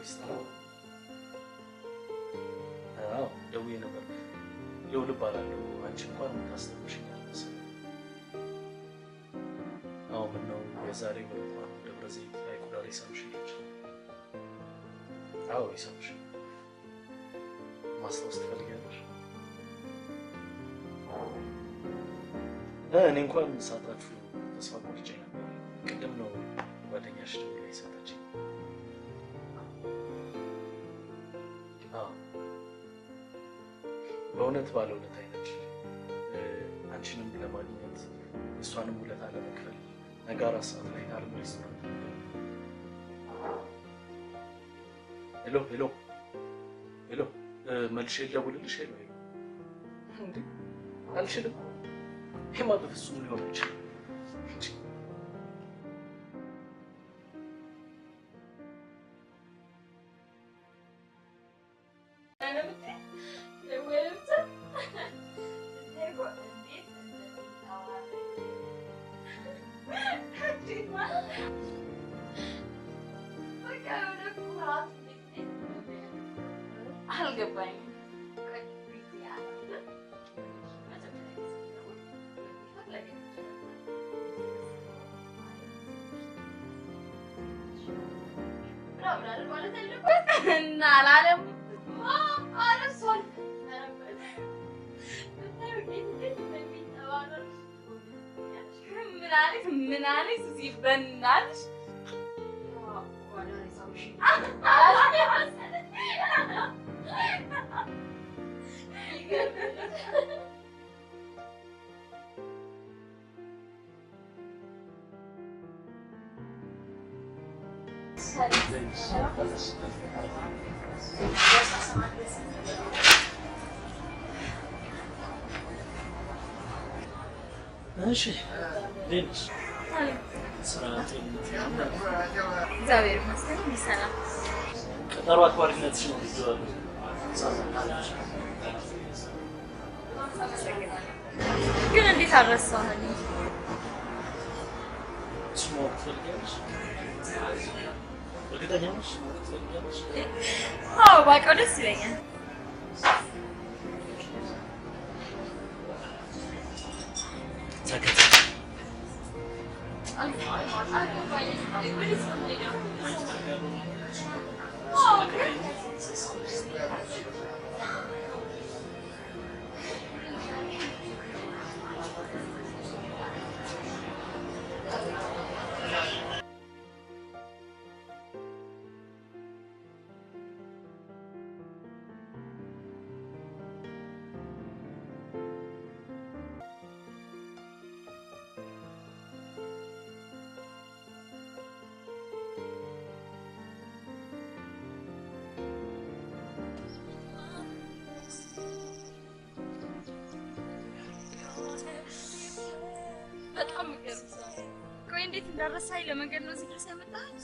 ይስታ ደውዬ ነበር። ልውል እባላለሁ። አንቺ እንኳን ታስታውሽኛል መሰለኝ። ምነው የዛሬ ወር እንኳን ደብረ ዘይት ሐይቁ ዳር ይሰሙሽኝ ይችላል። ይሰሙሽ። ማስታወስ ትፈልጊያለሽ? እኔ እንኳን ሳጣችሁ ተስፋ ቆርጬ ነበር። ቅድም ነው ጓደኛሽ ደውላ የሰጠችኝ። በእውነት ባለውለታ አይነች። አንቺንም ለማግኘት እሷንም ውለታ ለመክፈል ነገ 4 ሰዓት ላይ ታርም ሬስቶራንት ሄሎ መልሼ ልደውልልሽ። ሄሎ እንዴ አልችልም። ይሄማ በፍጹም ሊሆን አይችልም። አልገባኝም። እና አላለም አለሷል ምን አለች እዚህ በእናትሽ እሺ ሌሎች ስራ እግዚአብሔር ይመስገን ሰላም። ቀጠሮ አክባሪነትሽ ነው ይዘዋል። ግን እንዴት አልረሳሁኝ? ስሞክ ትፈልጊያለሽ? እርግጠኛ ነሽ? ትፈልጊያለሽ? ባውቀው ደስ ይለኛል። በጣም የሚገርም ሰው። ቆይ እንዴት እንዳረሳኝ ለመንገድ ነው እዚህ ድረስ ያመጣኸኝ?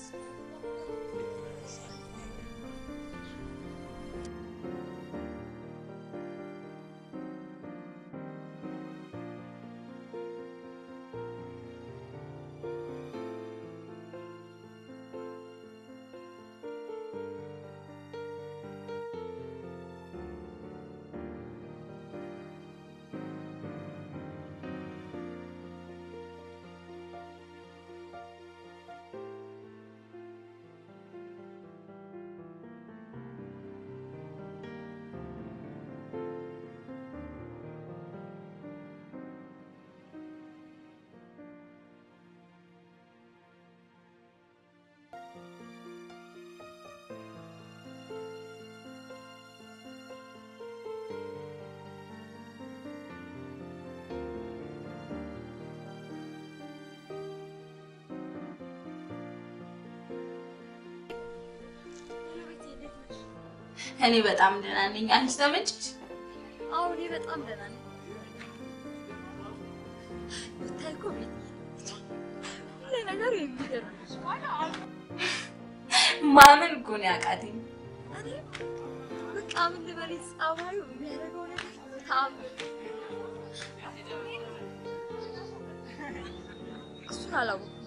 እኔ በጣም ደህና ነኝ። አንቺ ተመችሽ? አዎ እኔ በጣም ደህና ነኝ። ብታይ እኮ ቤት ሁሉ ነገር የሚገርም ማመን እኮ ነው ያቃተኝ። እኔ በቃ ምን ልበልሽ፣ ጸባዩ የሚያደርገው ነገር ታምር እሱን አላወኩም።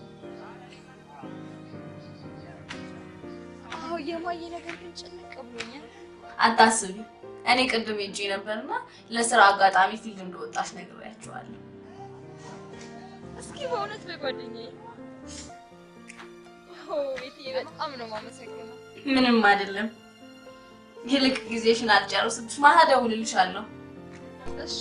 የማየ ነገር ግን ጭንቅ ብሎኛል። አታስቢ፣ እኔ ቅድም ሄጄ ነበርና ለስራ አጋጣሚ ፊልድ እንደወጣሽ ነግሬያቸዋለሁ። እስኪ በእውነት በጓደኛዬ ቤትዬ በጣም ነው የማመሰግነው። ምንም አይደለም። ይልቅ ጊዜሽን አልጨርስብሽ፣ ማታ እደውልልሻለሁ። እሺ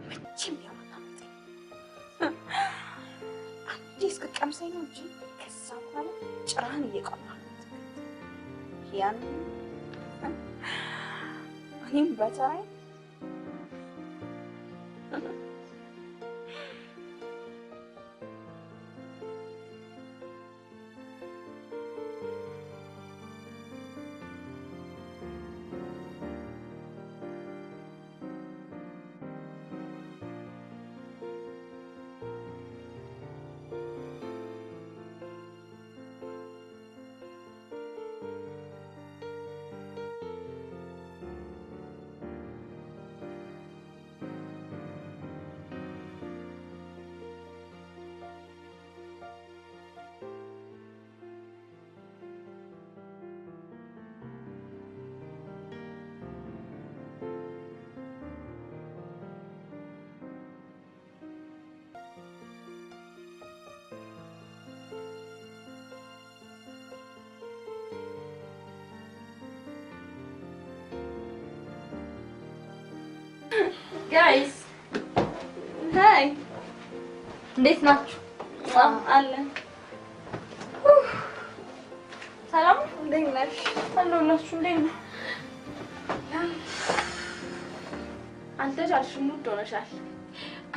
መቼም ያመጣት አዲስ ከቀምሰኝ ነው እንጂ ከዛ በኋላ ጭራህን እየቆማህ ያን እኔም በተራይ ጋይስ ሃይ፣ እንዴት ናችሁ? አለን። ሰላም፣ እንዴት ነሽ? አለሁላችሁ። እንዴት ነህ? አንተ ጃልሽ ሙድ ሆነሻል።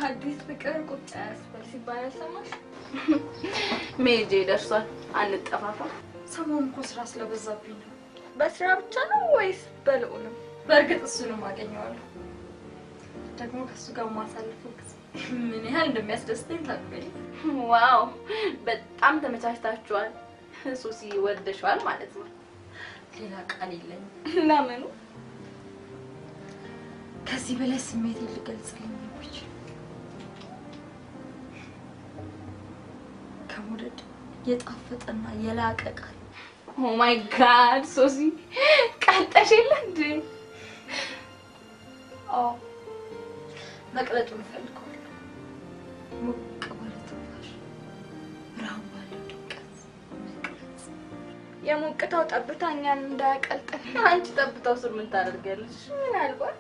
አዲስ ፍቅር ቁጭ ያስበል ሲባል አልሰማሽ? ሜጄ ደርሷል። አንጠፋፋ። ሰሞኑን እኮ ስራ ስለበዛብኝ ነው። በስራ ብቻ ነው ወይስ በልዑልም? በእርግጥ እሱንም አገኘዋለሁ። ደግሞ ከሱ ጋር ማሳልፈው ጊዜ ምን ያህል እንደሚያስደስተኝ ታውቂያለሽ? ዋው፣ በጣም ተመቻችታችኋል። ሱሲ ወደሽዋል ማለት ነው። ሌላ ቃል የለኝም። ለምኑ? ከዚህ በላይ ስሜት ልገልጽልኝ ብቻ ከመውደድ የጣፈጠና የላቀ ቃል። ኦ ማይ ጋድ ሱሲ ቀልጠሽ የለ እንዴ? አዎ መቅለጡን እፈልገዋለሁ። ሞቅ ባለ ትንፋሽ፣ ብርሃን ባለው ድምቀት መቅለጥ። የሞቅታው ጠብታ እኛን እንዳያቀልጠን። አንቺ ጠብታው ስር ምን ታደርጊያለሽ? ምናልባት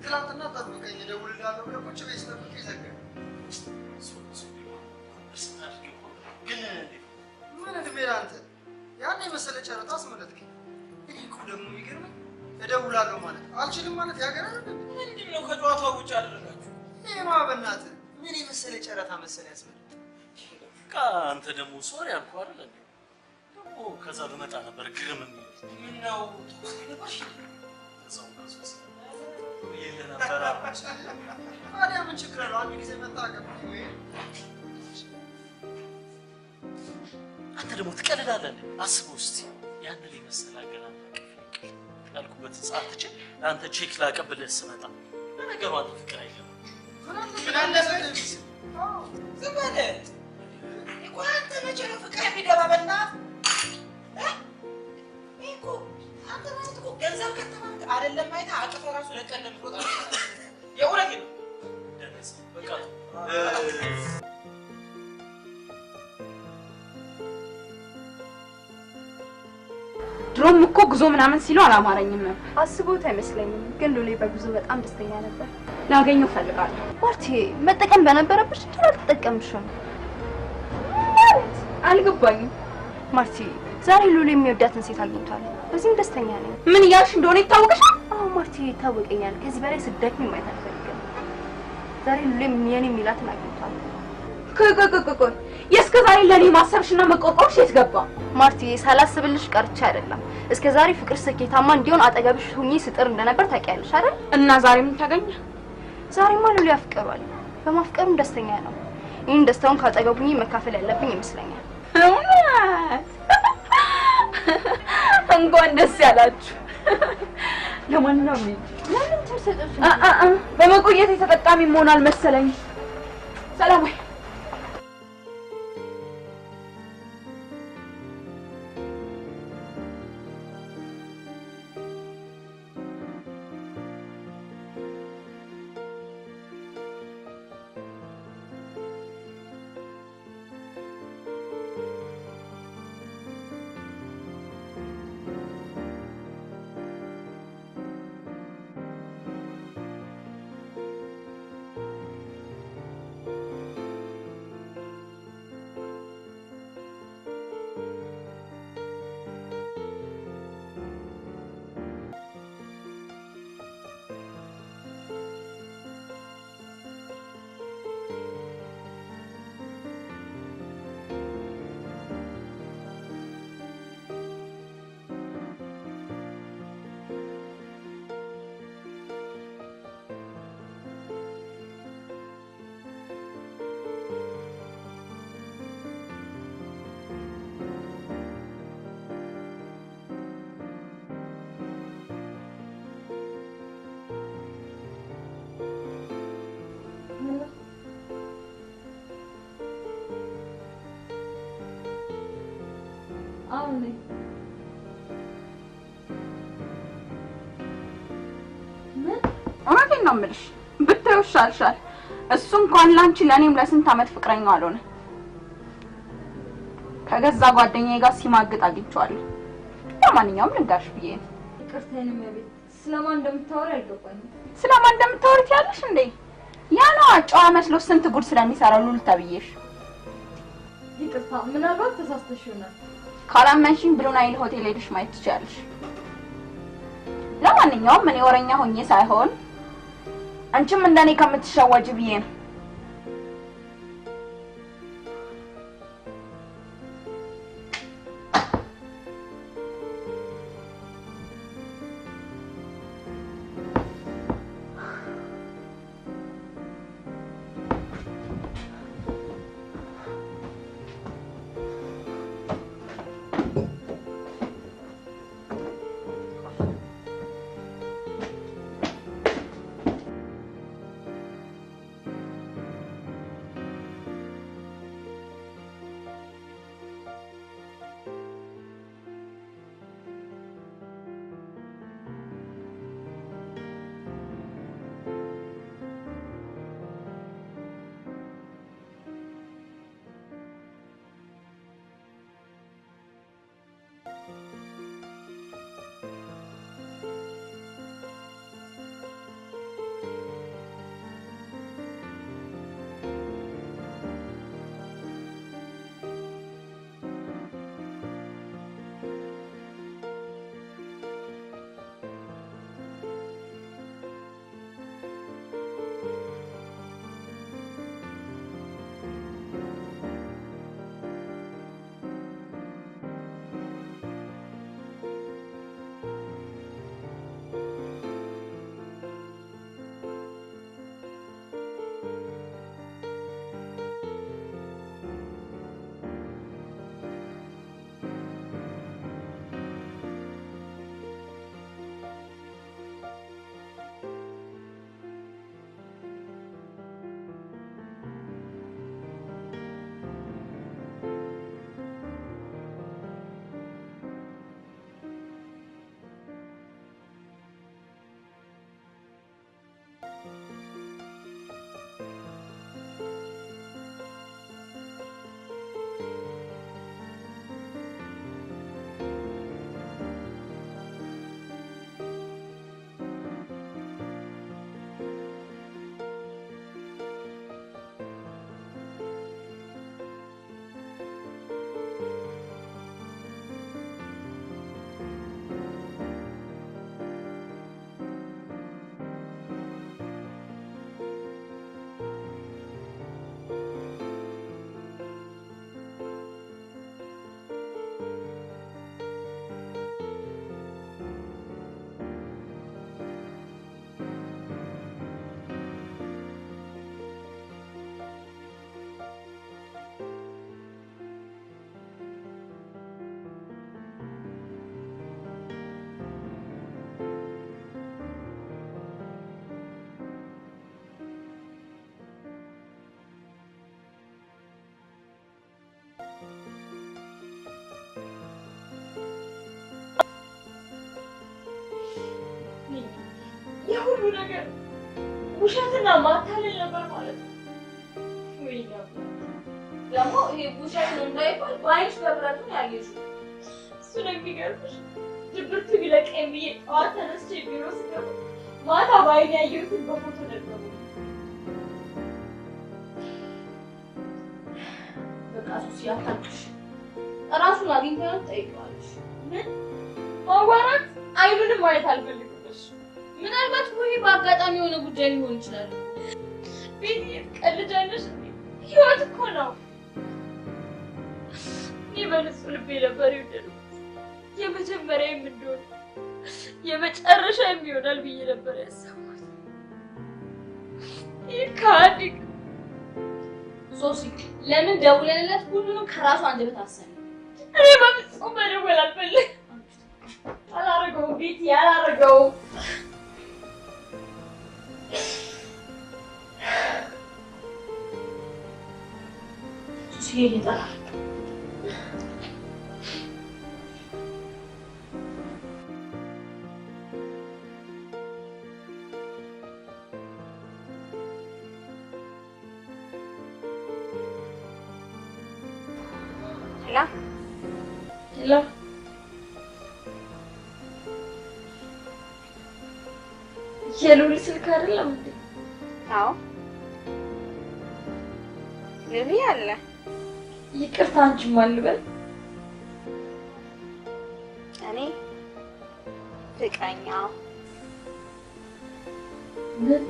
ትናንትና ጠብቀኝ እደውልልሃለሁ ብለህ ቁጭ ብዬ ስጠብቅህ ይዘጋል። ግን ምን እድሜ ለአንተ ያን የመሰለ ጨረታ አስመለጥከኝ። እኔ እኮ ደግሞ የሚገርመኝ እደውላለሁ ማለት አልችልም ማለት ያገራል። ምንድን ነው ከጨዋታው ውጭ አደረጋችሁ? ይሄማ በእናትህ ምን የመሰለ ጨረታ መሰለ ያስመለጥ። በቃ አንተ ደግሞ ሶሪ አልኩህ አይደል እንዴ? ደግሞ ከዛ በመጣ ነበር ግርም የሚል ምን ነው ተወስደባሽ? እዛው ከሶስ ይለነበራ ታዲያ ምን ችግር አለው? አንድ ጊዜ መጣ አቀብኝ ወይ አንተ ደግሞ ትቀልዳለህ እንዴ? አስበው እስቲ ያንን የመሰለ አገናናቅ ያልኩበትን ሰዓት ትቼ ለአንተ ቼክ ላቀብልህ ስመጣ ለነገሩ አንተ ፍቅር አይገባም። ምን አለበት? ዝም በል እኮ አንተ መቼ ነው ፍቅር የሚገባ? በእናትህ እኮ አንተ ማለት እኮ ገንዘብ ከተማንክ አይደለም አይታ አቅፈ ራሱ ለቀን እንደምትወጣ የእውነቴን ነው። ድሮም እኮ ጉዞ ምናምን ሲሉ አላማረኝም። አስቦት አይመስለኝም፣ ግን ሉሌ በጉዞ በጣም ደስተኛ ነበር። ላገኘው ፈልጋለሁ። ማርቲ መጠቀም በነበረብሽ ጥሩ አልተጠቀምሽም። ማለት አልገባኝም። ማርቲ ዛሬ ሉሌ የሚወዳትን ሴት አግኝቷል። በዚህም ደስተኛ ነኝ። ምን እያልሽ እንደሆነ ይታወቅሻል? አዎ ማርቲ ይታወቀኛል። ከዚህ በላይ ስደክም ማየት አልፈልግም። ዛሬ ሉሌ የኔ የሚላትን አግኝቷል። ቆይ የእስከ ዛሬ ለኔ ማሰብሽና መቆቆርሽ የት ገባ? ማርቲ ሳላስብልሽ ቀርቼ አይደለም። እስከ ዛሬ ፍቅር ስኬታማ እንዲሆን አጠገብሽ ሁኚ ስጥር እንደነበር ታውቂያለሽ አይደል? እና ዛሬ ምን ታገኘ? ዛሬማ ሉሌ ያፍቅሯል። በማፍቀሩም ደስተኛ ነው። ይህን ደስታውን ካጠገቡ ሁኚ መካፈል ያለብኝ ይመስለኛል። እውነት? እንኳን ደስ ያላችሁ። ለማንኛውም ለምን ተሰጠሽ? በመቆየት ተጠቃሚ መሆን አልመሰለኝ። ሰላም ወይ እውነቴን ነው የምልሽ። ብታዪው ይሻልሻል። እሱ እንኳን ላንቺ ለኔም ለስንት ዓመት ፍቅረኛው አልሆነ። ከገዛ ጓደኛዬ ጋር ሲማግጥ አግኝቼዋለሁ። ለማንኛውም ልንገርሽ ብዬ ነው። ይቅርታዬንም ያቤት ስለማን እንደምታወሪ አልገባኝም። ስለማን እንደምታወሪ ያለሽ እንዴ? ያ ነው ጨዋ መስሎ ስንት ጉድ ስለሚሰራ ሉል ተብዬሽ። ይቅርታ፣ ምናልባት ተሳስተሽ ይሆናል። ካላመንሽኝ ብሉ ናይል ሆቴል ሄደሽ ማየት ትችያለሽ። ለማንኛውም እኔ ወረኛ ሆኜ ሳይሆን አንቺም እንደኔ ከምትሸወጂ ብዬ ነው። የሁሉ ነገር ውሸትና ማታለል ነበር ማለት ነው። ወይ ነበር ደግሞ ይሄ ውሸት ነው እንዳይባል ባይሽ በብረቱ ያየሽው እሱ ነው የሚገርምሽ። ድብርቱ ቢለቀኝ ብዬ ጠዋት ተነስቼ ቢሮ ስገባ ማታ ባይኔ ያየሁትን በፎቶ ነበር። በቃ ሱስ ያታክሽ ራሱን አግኝተው ጠይቀዋለሽ። ምን ማዋራት አይኑንም ማየት አልፈልግም። ምናልባት ወይ በአጋጣሚ የሆነ ጉዳይ ሊሆን ይችላል። ቤት ቀልጃለሽ። ህይወት እኮ ነው። እኔ በንጹህ ልቤ ነበር የወደድኩት። የመጀመሪያ የምንሆን የመጨረሻ የሚሆናል ብዬ ነበር ያሰብኩት። ይህ ከአንድ ሶሲ ለምን ደውለንለት ሁሉንም ከራሱ አንደበት አሰነ? እኔ በፍጹም መደወል አልፈልግም። አላረገውም ቤት ያላረገውም ሱሲዬ ይጠራል። ሄሎ የሉል ስልክ አይደለም እንዴ? አዎ ሉሊ አለ። ይቅርታ አንቺ ማን ልበል? እኔ ፍቅረኛው። ምን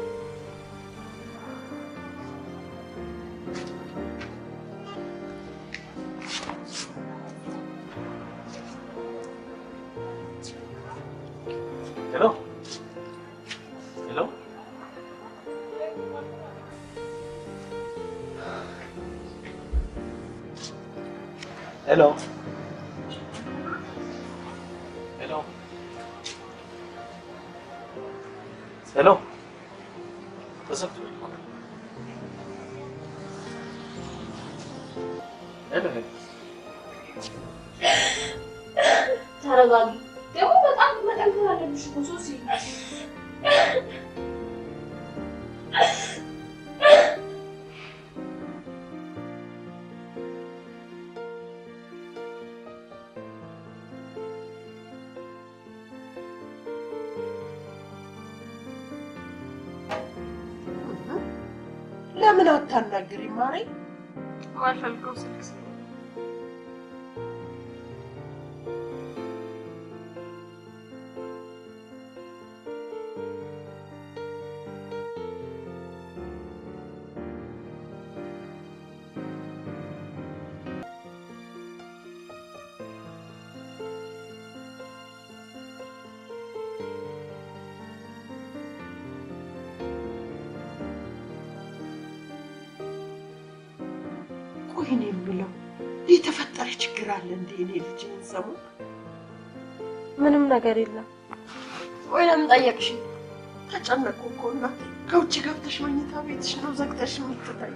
Hello? Hello? Hello? Hello? Hello? ተሰክቷል እኮ። ተረጋጊ። ደግሞ በጣም መጠንከር አለብሽ እኮ ሶሲ። ለምን አታናግሪም ማሬ? ማልፈልገው ስልክ ቆይኔ የምለው የተፈጠረ ችግር አለ እንዴ? እኔ ልጅ ሰሙ ምንም ነገር የለም። ወይ ለምን ጠየቅሽ? ተጨነቁ እኮ እናቴ። ከውጭ ገብተሽ መኝታ ቤትሽ ነው ዘግተሽ የምትተኝ።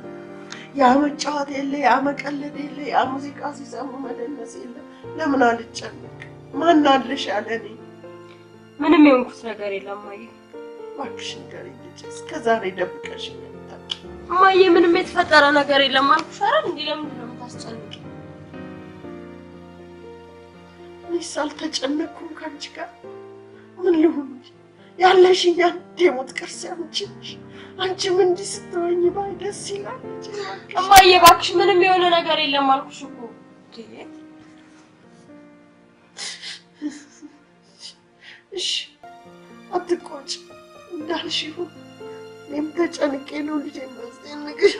ያ መጫወት የለ፣ ያ መቀለድ የለ፣ ያ ሙዚቃ ሲሰሙ መደነስ የለ። ለምን አልጨነቅ? ማን አለሽ ያለ እኔ? ምንም የሆንኩት ነገር የለም ማየ። እባክሽ ንገሪኝ ልጄ፣ እስከ ዛሬ ደብቀሽኝ የምታውቂ? ማየ ምንም የተፈጠረ ነገር የለም አልኩሽ አይደል? እንዴ ለምንድን ነው የምታስጨንቂ? እኔስ አልተጨነኩም ከአንቺ ጋር። ምን ልሁን? ያለሽኝ አንድ የሞት ቅርስ አንቺ ነሽ። አንቺም እንዲህ ስትሆኝ ባይ ደስ ይላል ልጄ። እማዬ እባክሽ ምንም የሆነ ነገር የለም አልኩሽ እኮ። እሺ አትቆጭ፣ እንዳልሽ ይሁን። እኔም ተጨንቄ ነው ልጄን ማስጨነቅሽ።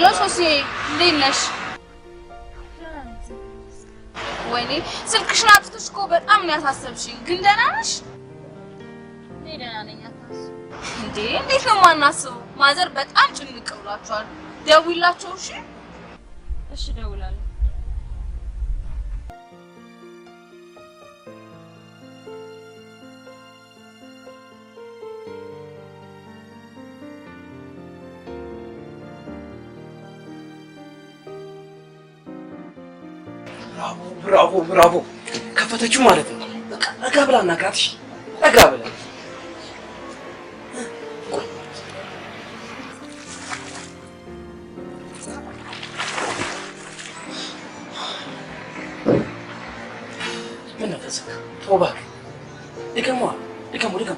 ሄሎ ሶሲ እንዴት ነሽ? ወይኔ ስልክሽን አጥፍተሽ እኮ በጣም ነው ያሳሰብሽኝ። ግን ደህና ነሽ? እኔ ደህና ነኝ። አታስብ እንዴ። እንዴት ነው የማናስበው? ማዘር በጣም ጭንቅ ብሏቸዋል። ደውይላቸው። እሺ እሺ፣ ደውላለሁ። ብራቮ ብራቮ! ከፈተችው ማለት ነው። በቃ ረጋ ብላ እናግራትሽ። ረጋ ብላ ምን ነፈሰ? ተው እባክህ። ድገሟ ድገሙ ድገሙ።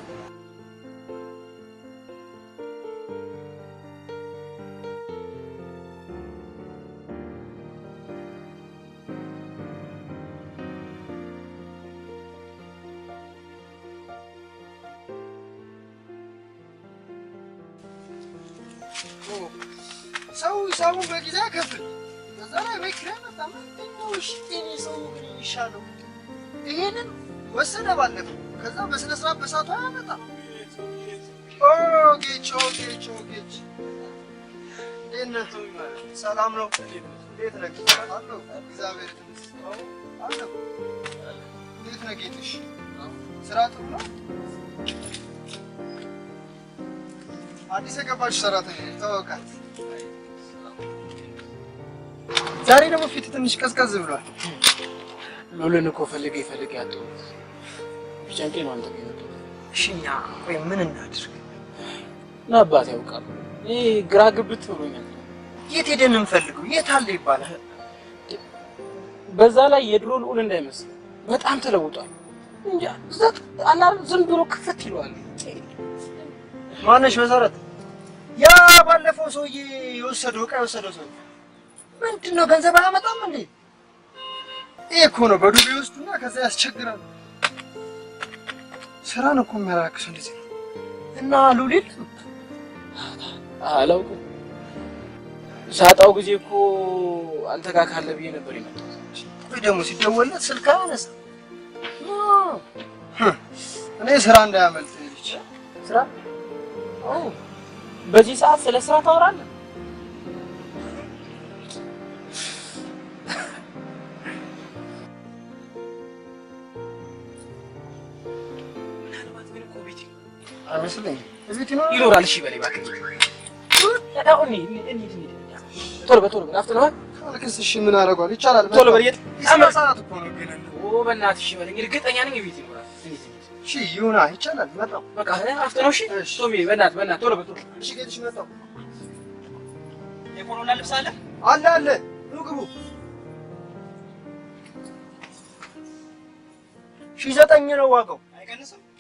ሰው ሂሳቡን በጊዜ ያከፍል። በዛ ላይ ቤት ኪራይ መጣ። ምንድን ነው እሺ? የእኔ ሰው ግን የሚሻለው ይሄንን ወሰደ ባለፈው። ከዛ በስነ ስርዓት በሰዓቱ አያመጣም። ኦኬች ኦኬች ኦኬች። እንዴት ነህ? ሰላም ነው? እንዴት ነህ? አለሁ እግዚአብሔር ይመስገን። አለሁ። እንዴት ነህ ጌትሽ? ስራ ጥሩ ነው? አዲስ የገባች ሰራተኛ ተወቃት። ዛሬ ደግሞ ፊት ትንሽ ቀዝቀዝ ብሏል። ሎልን እኮ ፈልጌ ያጣሁ ቢጨንቄ ነው አንተ የመጣው። እሺ እኛ ቆይ ምን እናድርግ? ለአባት ያውቃል። ይሄ ግራ ግብት ብሎኛል። የት ሄደን እንፈልገው? የት አለ ይባላል? በዛ ላይ የድሮ ልዑል እንዳይመስል በጣም ተለውጧል። እንጃ ዘጥ አላ ዝም ብሎ ክፍት ይሏል። ማነሽ መሰረት? ያ ባለፈው ሰውዬ የወሰደው ዕቃ የወሰደው ሰው ምንድነው? ገንዘብ አያመጣም እንዴ? ይሄ እኮ ነው በዱቤ ውስጥና ከዛ ያስቸግራል። ስራን እኮ የሚያራክስ እንደዚህ ነው። እና ሉሊት አላውቅም። ሳጣው ጊዜ እኮ አንተ ጋር ካለ ብዬ ነበር የመጣሁት። ቆይ ደግሞ ሲደወልለት ስልክ አያነሳም። እኔ ስራ እንዳያመልጥ ልጅ ስራ በዚህ ሰዓት ስለ ስራ ታወራለህ? አይመስለኝም። እዚህ ይኖራል። እሺ በላይ እባክህ ቶሎ በቶሎ አፍጥነዋ ካልክስ እሺ ምን አደርገዋለሁ? ይቻላል። ቶሎ በል ሰዓት እኮ ነው ግን በእናትህ እሺ በለኝ። እርግጠኛ ነኝ ቤት ይኖራል። እሺ ይሁና፣ ይቻላል። መጣሁ በቃ አፍጥነው። እሺ ቶሚ በእናትህ ቶሎ በቶሎ እሺ። ጌትሽ መጣሁ። የኮሮና ልብስ አለ አለ። ኑ ግቡ። 9,000 ነው ዋጋው።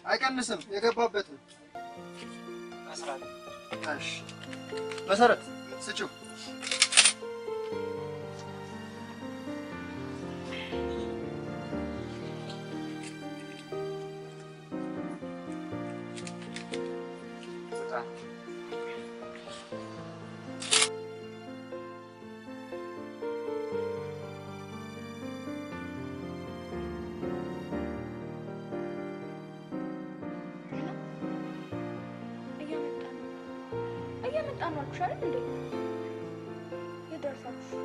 አይቀንስም። የገባበት ነው። እሺ መሰረት ስጪው። እየመጣን ነው አልኩሽ አይደል እንዴ? የደረሳችሁ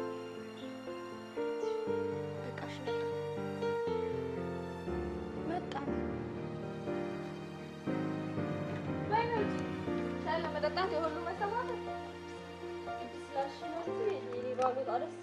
በቃ እሺ፣ መጣን። ባይነት ሻይ ለመጠጣት የሁሉ መሰማት ስላሽ ነው እንጂ ባሉ ጣለስ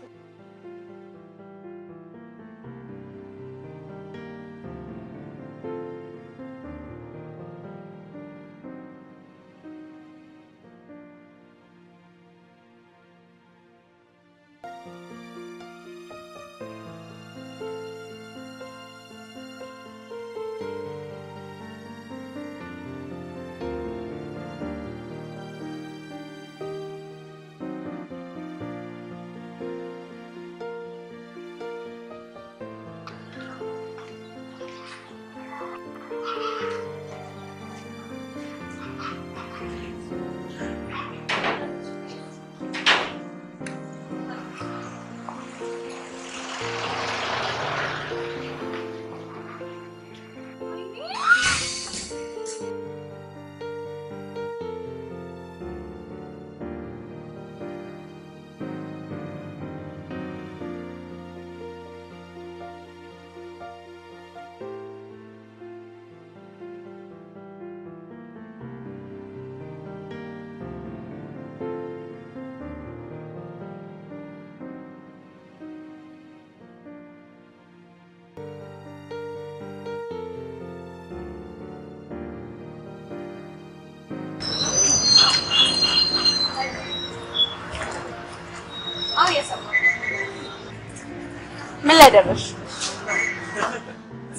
ያደረግሽው?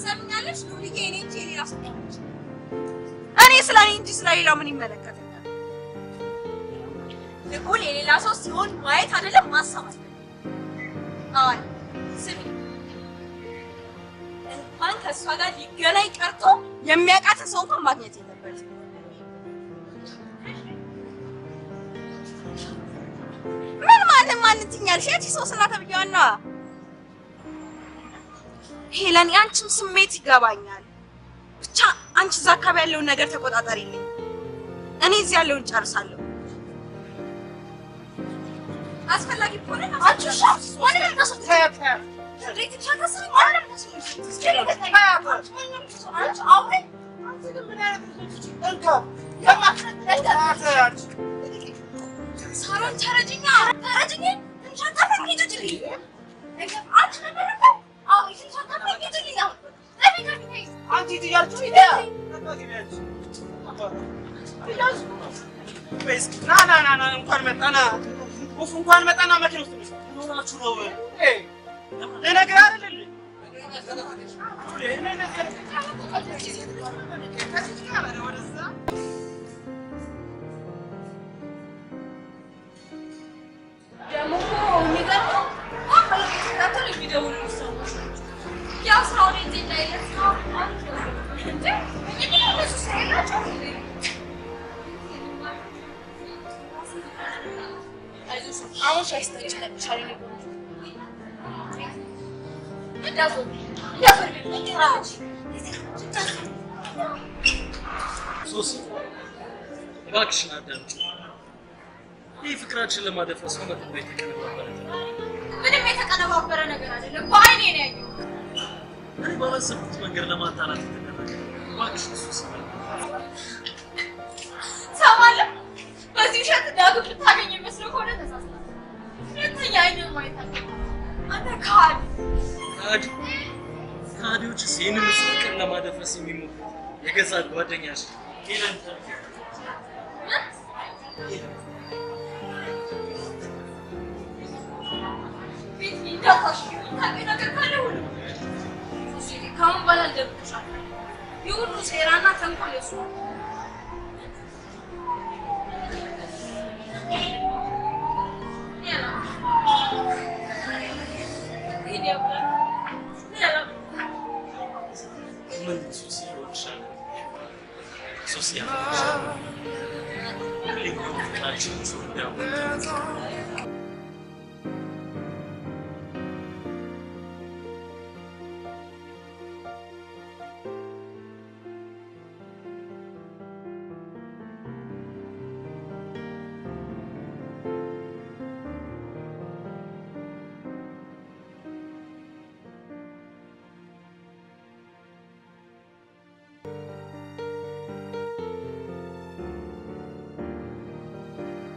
ሰምኛለሽ? ሉሊዬ እኔ እንጂ ሌላ ሰው እኔ ስለ እኔ እንጂ ስለሌላው ምን ይመለከተኛል? ልዑል የሌላ ሰው ሲሆን ማየት አይደለም ማሰብ አለ። አይ ስሚ፣ እንኳን ከእሷ ጋር ሊገናኝ ቀርቶ የሚያውቃትን ሰው እንኳን ማግኘት የለበትም። ምን ማንን ትኛለሽ? ያቺ ሶስና ተብያዋና ሄለን፣ አንቺም ስሜት ይገባኛል። ብቻ አንቺ እዛ አካባቢ ያለውን ነገር ተቆጣጣሪልኝ። እኔ እዚህ ያለውን ጨርሳለሁ። አስፈላጊ ከሆነ አንቺ ሻፕስ ወደ ተሰጠያታ እንዴት ተሻከሰኝ ማለት ነው። ሳሮን ተረጅኛ እንሻታፈኝ ሂጂልኝ። አንቺ ነበር አው እንሻታፈኝ ሂጂልኝ። አንቺ ትያችሁ ይያ ና እንኳን መጣና እንኳን መጣና መኪና ውስጥ ኖራችሁ ነው ለነገር አይደል አሁን ሻይስ ተጨነቅሻል ነው ሶሲ እባክሽን አዳምጪ። ይህ ፍቅራችን ለማደፍረስ ነው መጥቶ የተቀነባበረ ምንም የተቀነባበረ ነገር አይደለም። በአይኔ ነው ያየሁት። እኔ ባላሰብኩት መንገድ ለማጣላት ተደረገ። እባክሽ ሶሲ ሰማለ በዚህ ሸት ዳግም ልታገኝ መስሎ ከሆነ ተሳስተሃል። ሁለተኛ አይኔን ማየት አለብህ። አንተ ካዲዎች ይህንን ፍቅር ለማደፍረስ የሚሞክሩ የገዛ ጓደኛሽ ሄለን ካሁን በኋላ አልደብቅሻለሁ። የሁሉ ሴራና ተንኮል የእሱ ነው። Sosia.